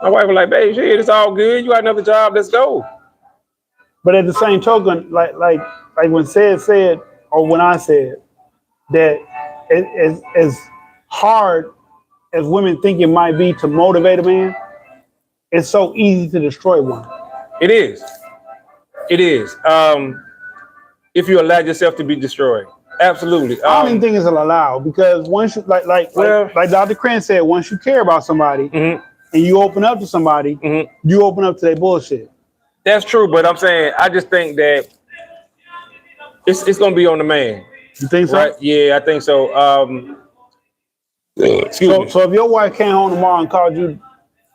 My wife was like, babe, shit, it's all good. You got another job, let's go. But at the same token, like when said, or when I said that as hard as women think it might be to motivate a man, it's so easy to destroy one. It is. It is. If you allow yourself to be destroyed. Absolutely. I don't even think it's allowed because once you like Dr. Krantz said, once you care about somebody Mhm. and you open up to somebody, Mhm. you open up to their bullshit. That's true, but I'm saying I just think that it's gonna be on the man. You think so? Right? Yeah, I think so. Excuse me. So if your wife came home tomorrow and called you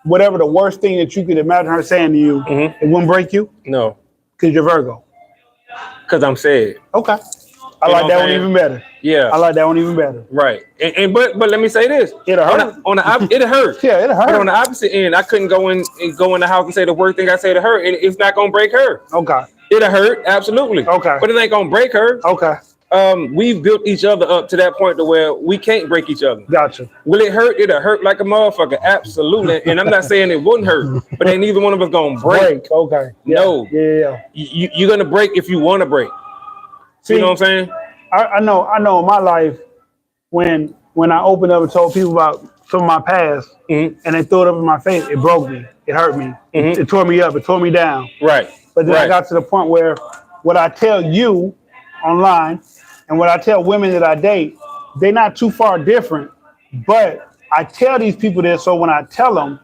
whatever the worst thing that you could imagine her saying to you, Mhm. it wouldn't break you No, because you're Virgo. because I'm sad. Okay. I You like know that what one I'm even better. Yeah. I like that one even better. Right. And but let me say this. It'll hurt. It'll hurt. Yeah, it'll But on hurt. the opposite end, I couldn't go in the house and say the worst thing I say to her, and it's not gonna break her. Okay. It'll hurt, absolutely. Okay. But it ain't gonna break her. Okay. We've built each other up to that point to where we can't break each other. Gotcha. Will it hurt? It'll hurt like a motherfucker, absolutely. And I'm not saying it wouldn't hurt, but ain't neither one of us gonna break. Okay. Yeah. No. Yeah. You're gonna break if you want to break. See, You know what I'm saying? I know in my life when I opened up and told people about some of my past Mhm. and they threw it up in my face, it broke me. It hurt me. Mhm. It tore me up. It tore me down. Right. But then I Right. got to the point where what I tell you online and what I tell women that I date, they're not too far different. But I tell these people this, so when I tell them,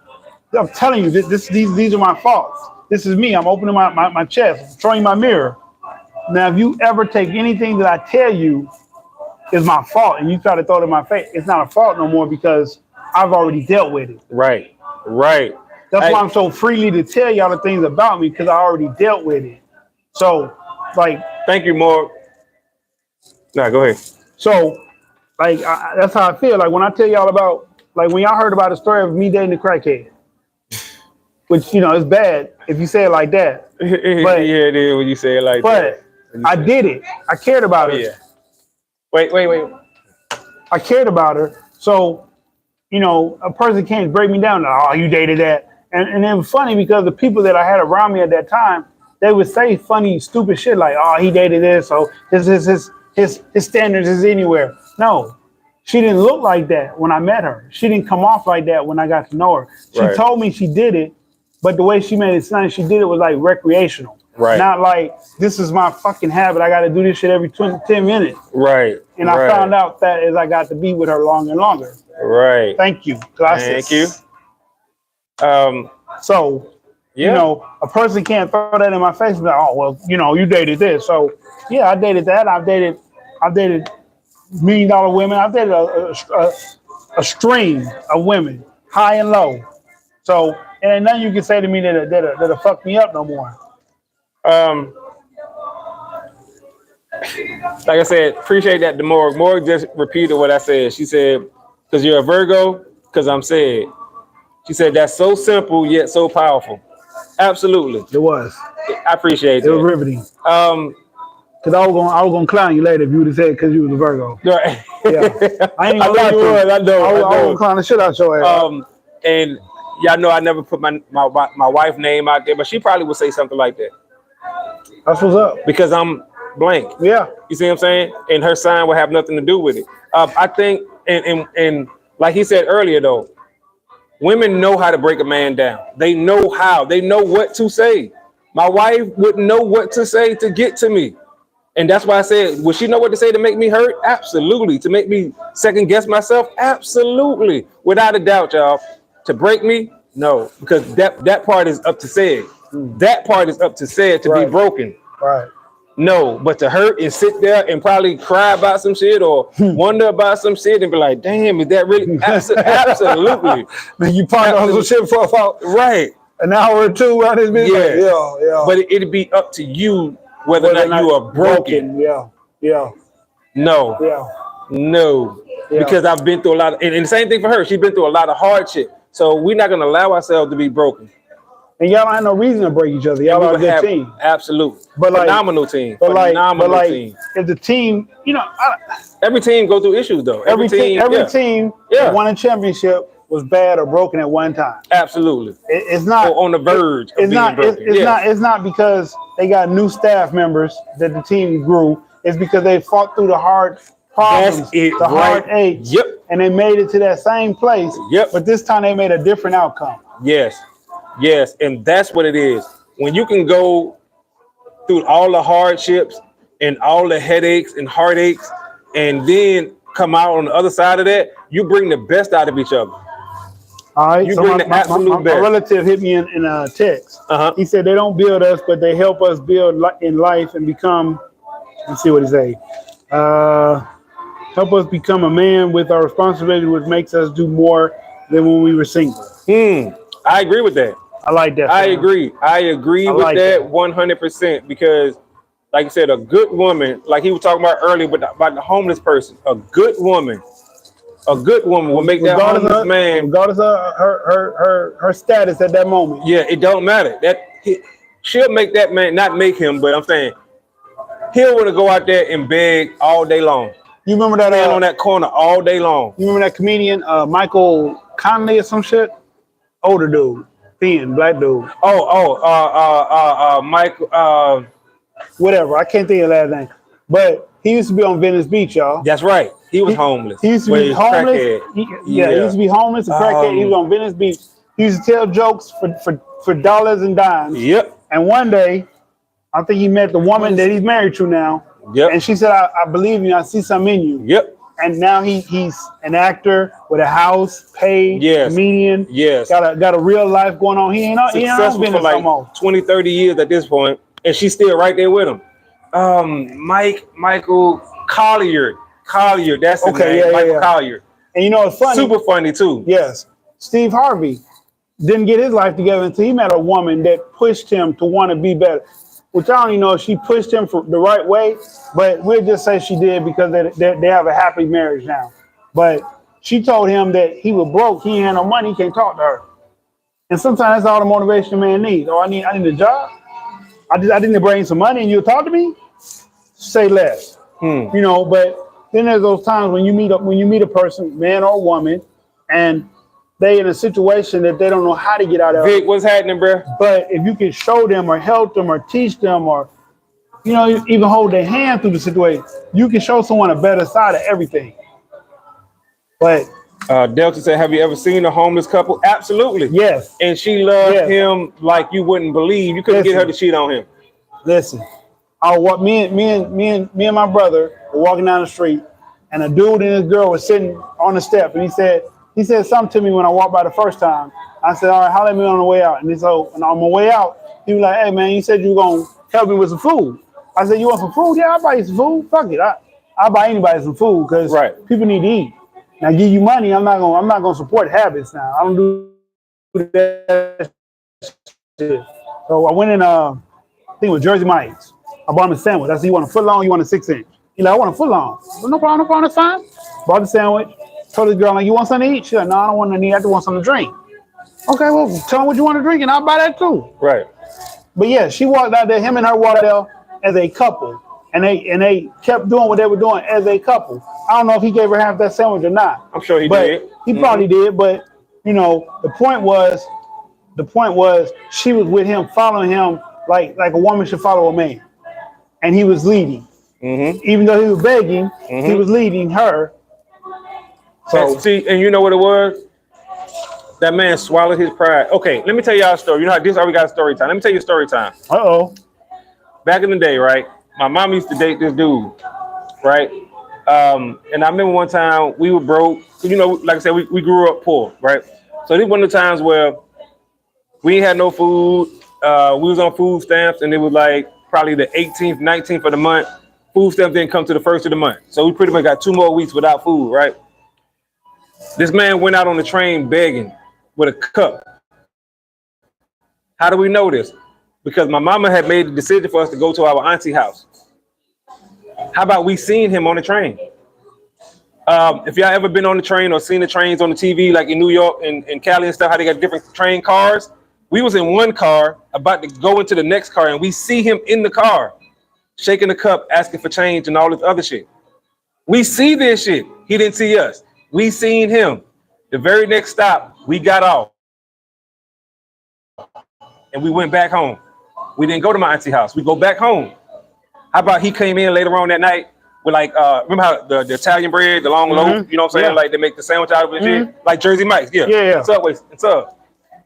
I'm telling you, these are my faults. This is me. I'm opening my chest, showing my mirror. Now, if you ever take anything that I tell you is my fault and you try to throw it in my face, it's not a fault no more because I've already dealt with it. Right. Right. That's why I'm so freely to tell y'all the things about me because I already dealt with it. So, like, Thank you, Mark. Nah, go ahead. so, like, that's how I feel. Like when I tell y'all about, like when y'all heard about the story of me dating a crackhead, which is bad if you say it like that. Yeah, it is when you say it like But I did it. I cared about her. Yeah. Wait. I cared about her. So, you know, a person can't break me down. Oh, you dated that. And it was funny because the people that I had around me at that time, they would say funny, stupid shit like, oh, he dated this. So his standards is anywhere. No, she didn't look like that when I met her. She didn't come off like that when I got to know her. She Right. told me she did it, but the way she made it sound, she did it was like recreational. Right. Not like, this is my fucking habit. I got to do this shit every 10 minutes. Right. And I found out that as I got to be with her longer and longer. Right. Thank you. Gracias. Thank you. So, Yeah. you know, a person can't throw that in my face and be like, oh, well, you know, you dated this. So, yeah, I dated that. I've dated $1 million women. I've dated a string of women, high and low. So, and ain't nothing you can say to me that'll fuck me up no more. Like I said, appreciate that to Morg. Morg just repeated what I said. She said, because you're a Virgo, because I'm sad. She said, that's so simple yet so powerful. Absolutely. It was. I appreciate It was that. riveting. Because I was gonna clown you later if you would have said because you was a Virgo. Right. Yeah. I ain't I gonna know lie you to was. I know. I was gonna clown the shit out your ass. And y'all know I never put my wife's name out there, but she probably would say something like that That's what's up. because I'm blank. Yeah. You see what I'm saying? And her sign will have nothing to do with it. I think, and like he said earlier, though, women know how to break a man down. They know how. They know what to say. My wife wouldn't know what to say to get to me. And that's why I said, would she know what to say to make me hurt? Absolutely. To make me second guess myself? Absolutely. Without a doubt, y'all. To break me? No. Because that part is up to said. That part is up to said to be broken. Right. No, but to hurt and sit there and probably cry about some shit or wonder about some shit and be like, damn, is that really? Absolutely. Then you ponder on some shit for about Right. an hour or two around this bitch. Yeah. Like, yeah. But it'd be up to you whether or not you are broken. Yeah. No. Yeah. Because I've been through a lot of, and the same thing for her. She's been through a lot of hardship. So we're not going to allow ourselves to be broken. And y'all ain't no reason to break each other. Y'all are a good team. Absolutely. But like, phenomenal team. But like, team. if the team, you know, Every team go through issues though. every team Yeah. that won a championship was bad or broken at one time. Absolutely. It's not Or on the verge of It's being not. broken. It's not because they got new staff members that the team grew. It's because they fought through the hard problems, That's it, the heartaches, Yep. and they made it to that same place. Yep. But this time they made a different outcome. Yes, and that's what it is. When you can go through all the hardships and all the headaches and heartaches, and then come out on the other side of that, you bring the best out of each other. All right. You bring the absolute my best. relative hit me in a text. Uh-huh. He said they don't build us, but they help us build in life and become. Let's see what he say. Help us become a man with our responsibility, which makes us do more than when we were single. I agree with that. I like that. I fam. agree. I agree with like that that. 100% because, like I said, a good woman, like he was talking about earlier about the homeless person, a good woman will make that homeless man. Regardless of her status at that moment. Yeah, it don't matter. She'll make that man, not make him, but I'm saying he'll want to go out there and beg all day long. You remember that? Stand on that corner all day long. You remember that comedian Michael Conley or some shit? Older dude, thin, black dude. Mike. Whatever. I can't think of that name. But he used to be on Venice Beach, y'all. That's right. He was homeless. He used to Well, be he was homeless. crackhead. He used to be homeless and crackhead. He was on Venice Beach. He used to tell jokes for dollars and dimes. Yep. And one day, I think he met the woman that he's married to now. Yep. And she said, I believe you. I see something in you. Yep. And now he's an actor with a house, paid, Yes. comedian. Yes. Got a real life going on. He ain't on Successful Venice for like no more. 20, 30 years at this point, and she's still right there with him. Michael Collier. That's his Okay, name. yeah, Michael yeah. Collier. And you know it's funny. Super funny too. Yes. Steve Harvey didn't get his life together until he met a woman that pushed him to want to be better. Which I don't even know if she pushed him for the right way, but we'll just say she did because they have a happy marriage now. But she told him that he was broke, he ain't had no money, he can't talk to her. And sometimes that's all the motivation a man needs. Oh, I need a job. I need to bring some money and you'll talk to me. say less. You know, but then there's those times when you meet a person, man or woman, and they in a situation that they don't know how to get out of. Vic, what's happening, bro? But if you can show them or help them or teach them or, you know, even hold their hand through the situation, you can show someone a better side of everything. But Delta said, have you ever seen a homeless couple? Absolutely. yes, And she loved Yes. him like you wouldn't believe. You couldn't get her to cheat on him. listen, me and my brother were walking down the street, and a dude and his girl was sitting on the step, and he said something to me when I walked by the first time. I said, all right, holler at me on the way out. And so on my way out, he was like, hey man, you said you were gonna help me with some food. I said, you want some food? Yeah, I'll buy you some food. Fuck it. I'll buy anybody some food because people need to eat. Now give you money, I'm not gonna support habits now. I don't do that shit. So I went in I think it was Jersey Mike's. I bought him a sandwich. I said, you want a foot long, you want a 6-inch? He's like, I want a foot long. Well, no problem, that's fine. Bought the sandwich, told the girl, like, you want something to eat? She's like, no, I don't want nothing to eat, I just want something to drink. Okay, well, tell me what you want to drink and I'll buy that too. Right. But yeah, she walked out there, him and her walked out there as a couple. And they kept doing what they were doing as a couple. I don't know if he gave her half that sandwich or not. I'm sure he but did. He probably did, but you know, the point was she was with him, following him like a woman should follow a man. And he was leading. Even though he was begging, he was leading her. So See, and you know what it was? That man swallowed his pride. Okay, let me tell y'all a story. You know how this already got a story time. Let me tell you a story time. Back in the day, right? My mom used to date this dude, right? And I remember one time we were broke. You know, like I said, we grew up poor, right? So this was one of the times where we had no food. We was on food stamps, and it was like probably the 18th, 19th of the month. Food stamps didn't come to the first of the month. So we pretty much got 2 more weeks without food, right? This man went out on the train begging with a cup. How do we know this? Because my mama had made the decision for us to go to our auntie house. How about we seen him on the train? If y'all ever been on the train or seen the trains on the TV, like in New York and Cali and stuff, how they got different train cars? We was in one car about to go into the next car, and we see him in the car, shaking the cup, asking for change and all this other shit. We see this shit. He didn't see us. We seen him. The very next stop, we got off. And we went back home. We didn't go to my auntie house. We go back home. How about he came in later on that night with like, remember how the Italian bread, the long loaf, you know what I'm saying? Yeah. Like they make the sandwich out of it and shit. Like Jersey Mike's, Yeah. Subway, and Subs.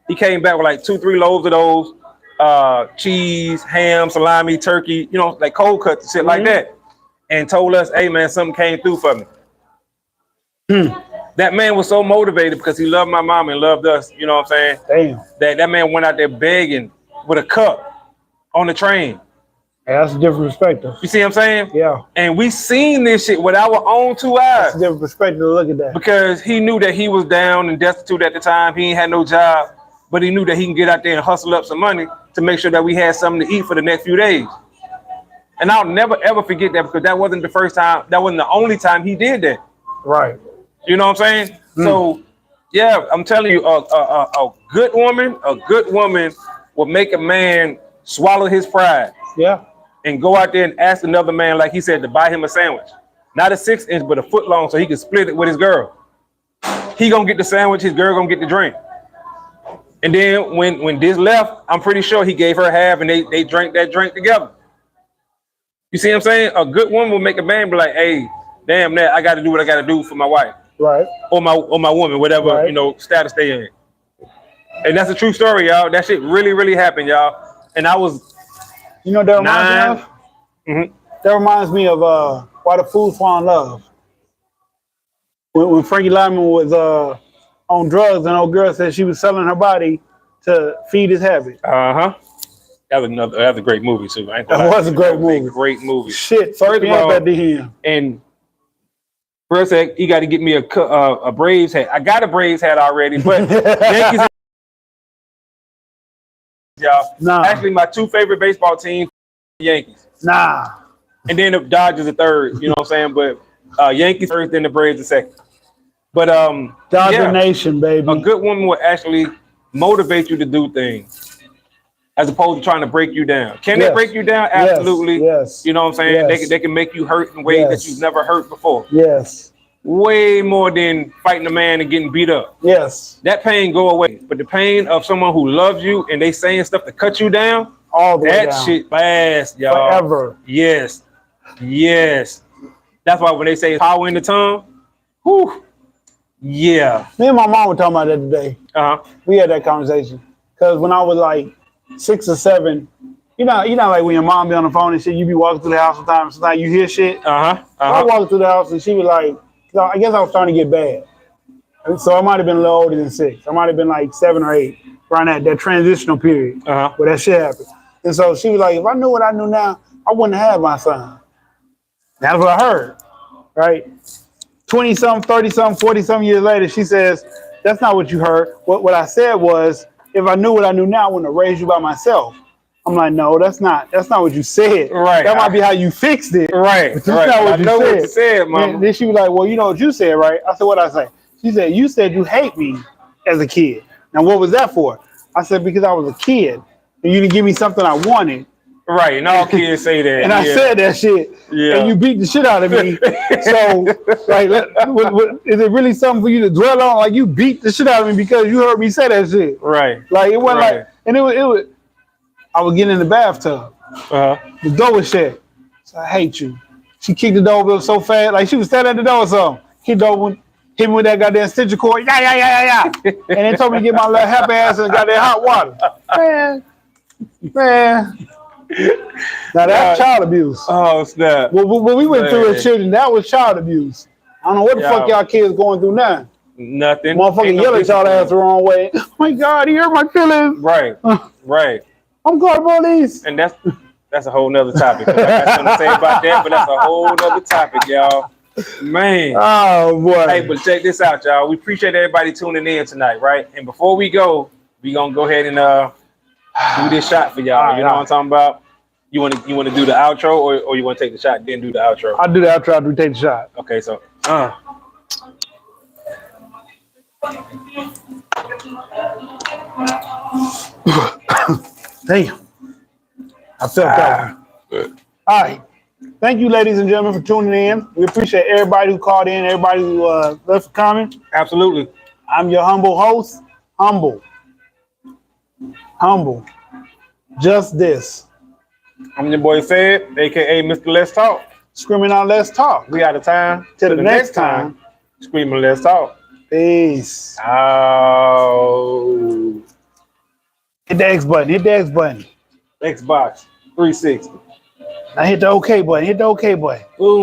He came back with like 2-3 loaves of those, cheese, ham, salami, turkey, you know, like cold cuts and shit like that. And told us, hey man, something came through for me. That man was so motivated because he loved my mom and loved us, you know what I'm saying? damn. That man went out there begging with a cup on the train. Yeah, that's a different perspective. You see what I'm saying? Yeah. And we seen this shit with our own 2 eyes That's a different perspective to look at that. because he knew that he was down and destitute at the time. He ain't had no job, but he knew that he can get out there and hustle up some money to make sure that we had something to eat for the next few days. And I'll never ever forget that because that wasn't the first time, that wasn't the only time he did that. Right. You know what I'm saying? So yeah, I'm telling you, a good woman will make a man swallow his pride. Yeah. And go out there and ask another man, like he said, to buy him a sandwich. Not a 6-inch, but a foot long so he can split it with his girl. He gonna get the sandwich, his girl gonna get the drink. And then when this left, I'm pretty sure he gave her half and they drank that drink together. You see what I'm saying? A good woman will make a man be like, hey, damn that, I gotta do what I gotta do for my wife. Right. Or my woman, whatever, Right. you know, status they in. And that's a true story, y'all. That shit really, really happened, y'all. And I was You know what that reminds me of? That reminds me of Why the Fools Fall in Love. When Frankie Lyman was on drugs and old girl said she was selling her body to feed his habit. That's a great movie too. I ain't gonna That lie. was a great movie. Great movie. Shit, First of all, at the end. and first said he got to get me a Braves hat. I got a Braves hat already, but Yankees, y'all. Nah. Actually, my 2 favorite baseball teams, Yankees, Nah. and then the Dodgers are third. You know what I'm saying? But Yankees first, then the Braves are second. But Dodger yeah, Nation, baby. a good woman will actually motivate you to do things. as opposed to trying to break you down. Can they Yes. break you down? Yes. Absolutely. Yes. You know what I'm saying? Yes. They can make you hurt in ways Yes. that you've never hurt before. Yes. Way more than fighting a man and getting beat up. Yes. That pain go away. But the pain of someone who loves you and they saying stuff to cut you down, All the way that down. shit fast, y'all. Forever. Yes. Yes. That's why when they say power in the tongue, whew, yeah. Me and my mom were talking about that today. Uh-huh. We had that conversation. Because when I was like 6 or 7, you know, like when your mom be on the phone and shit, you be walking through the house sometimes you hear shit. Uh-huh. I walked through the house and she was like, I guess I was starting to get bad. And so I might have been a little older than 6. I might have been like 7 or 8, around that transitional period Uh-huh. where that shit happened. And so she was like, if I knew what I knew now, I wouldn't have my son. That's what I heard, right? 20-something, 30-something, 40-something years later, she says, that's not what you heard. What I said was, if I knew what I knew now, I wouldn't have raised you by myself. I'm like, no, that's not what you said. Right. That might be how you fixed it. Right. But that's not what you what said. you said, mama. Then she was like, well, you know what you said, right? I said, what I say? She said, you said you hate me as a kid. Now, what was that for? I said, because I was a kid and you didn't give me something I wanted. Right. And all kids say that. And I said that shit. Yeah. And you beat the shit out of me. So, like, is it really something for you to dwell on? Like, you beat the shit out of me because you heard me say that shit. Right. Like, it wasn't Right. like, and it was, I was getting in the bathtub. Uh-huh. The door was shut. So I hate you. She kicked the door open so fast, like she was standing at the door or something. Kicked the door, hit me with that goddamn stitcher cord. Yeah. And then told me to get my little happy ass in the goddamn hot water. Man. Now that's child abuse. Oh, snap. What we went through Man. as children, that was child abuse. I don't know what the fuck y'all kids going through now. Nothing. Motherfucking Ain't no yell at y'all discipline. ass the wrong way. Oh my God, he hurt my feelings. Right. Right. I'm calling police. And that's a whole nother topic. I got something to say about that, but that's a whole nother topic, y'all. Man. Oh boy. Hey, but check this out, y'all. We appreciate everybody tuning in tonight, right? And before we go, we gonna go ahead and do this shot for y'all. You know what I'm talking about? You wanna do the outro or you wanna take the shot, then do the outro? I'll do the outro after we take the shot. Okay, so Damn. I felt that one. All right. Thank you, ladies and gentlemen, for tuning in. We appreciate everybody who called in, everybody who left a comment. absolutely. I'm your humble host. Humble. Just this. I'm your boy Fed, aka Mr. Let's Talk. Screaming out, let's talk. We out of time. Till the next time. Screaming Let's Talk. Peace. Oh. Hit the X button. Hit the X button. Xbox 360. Now hit the OK button. Hit the OK button. Ooh.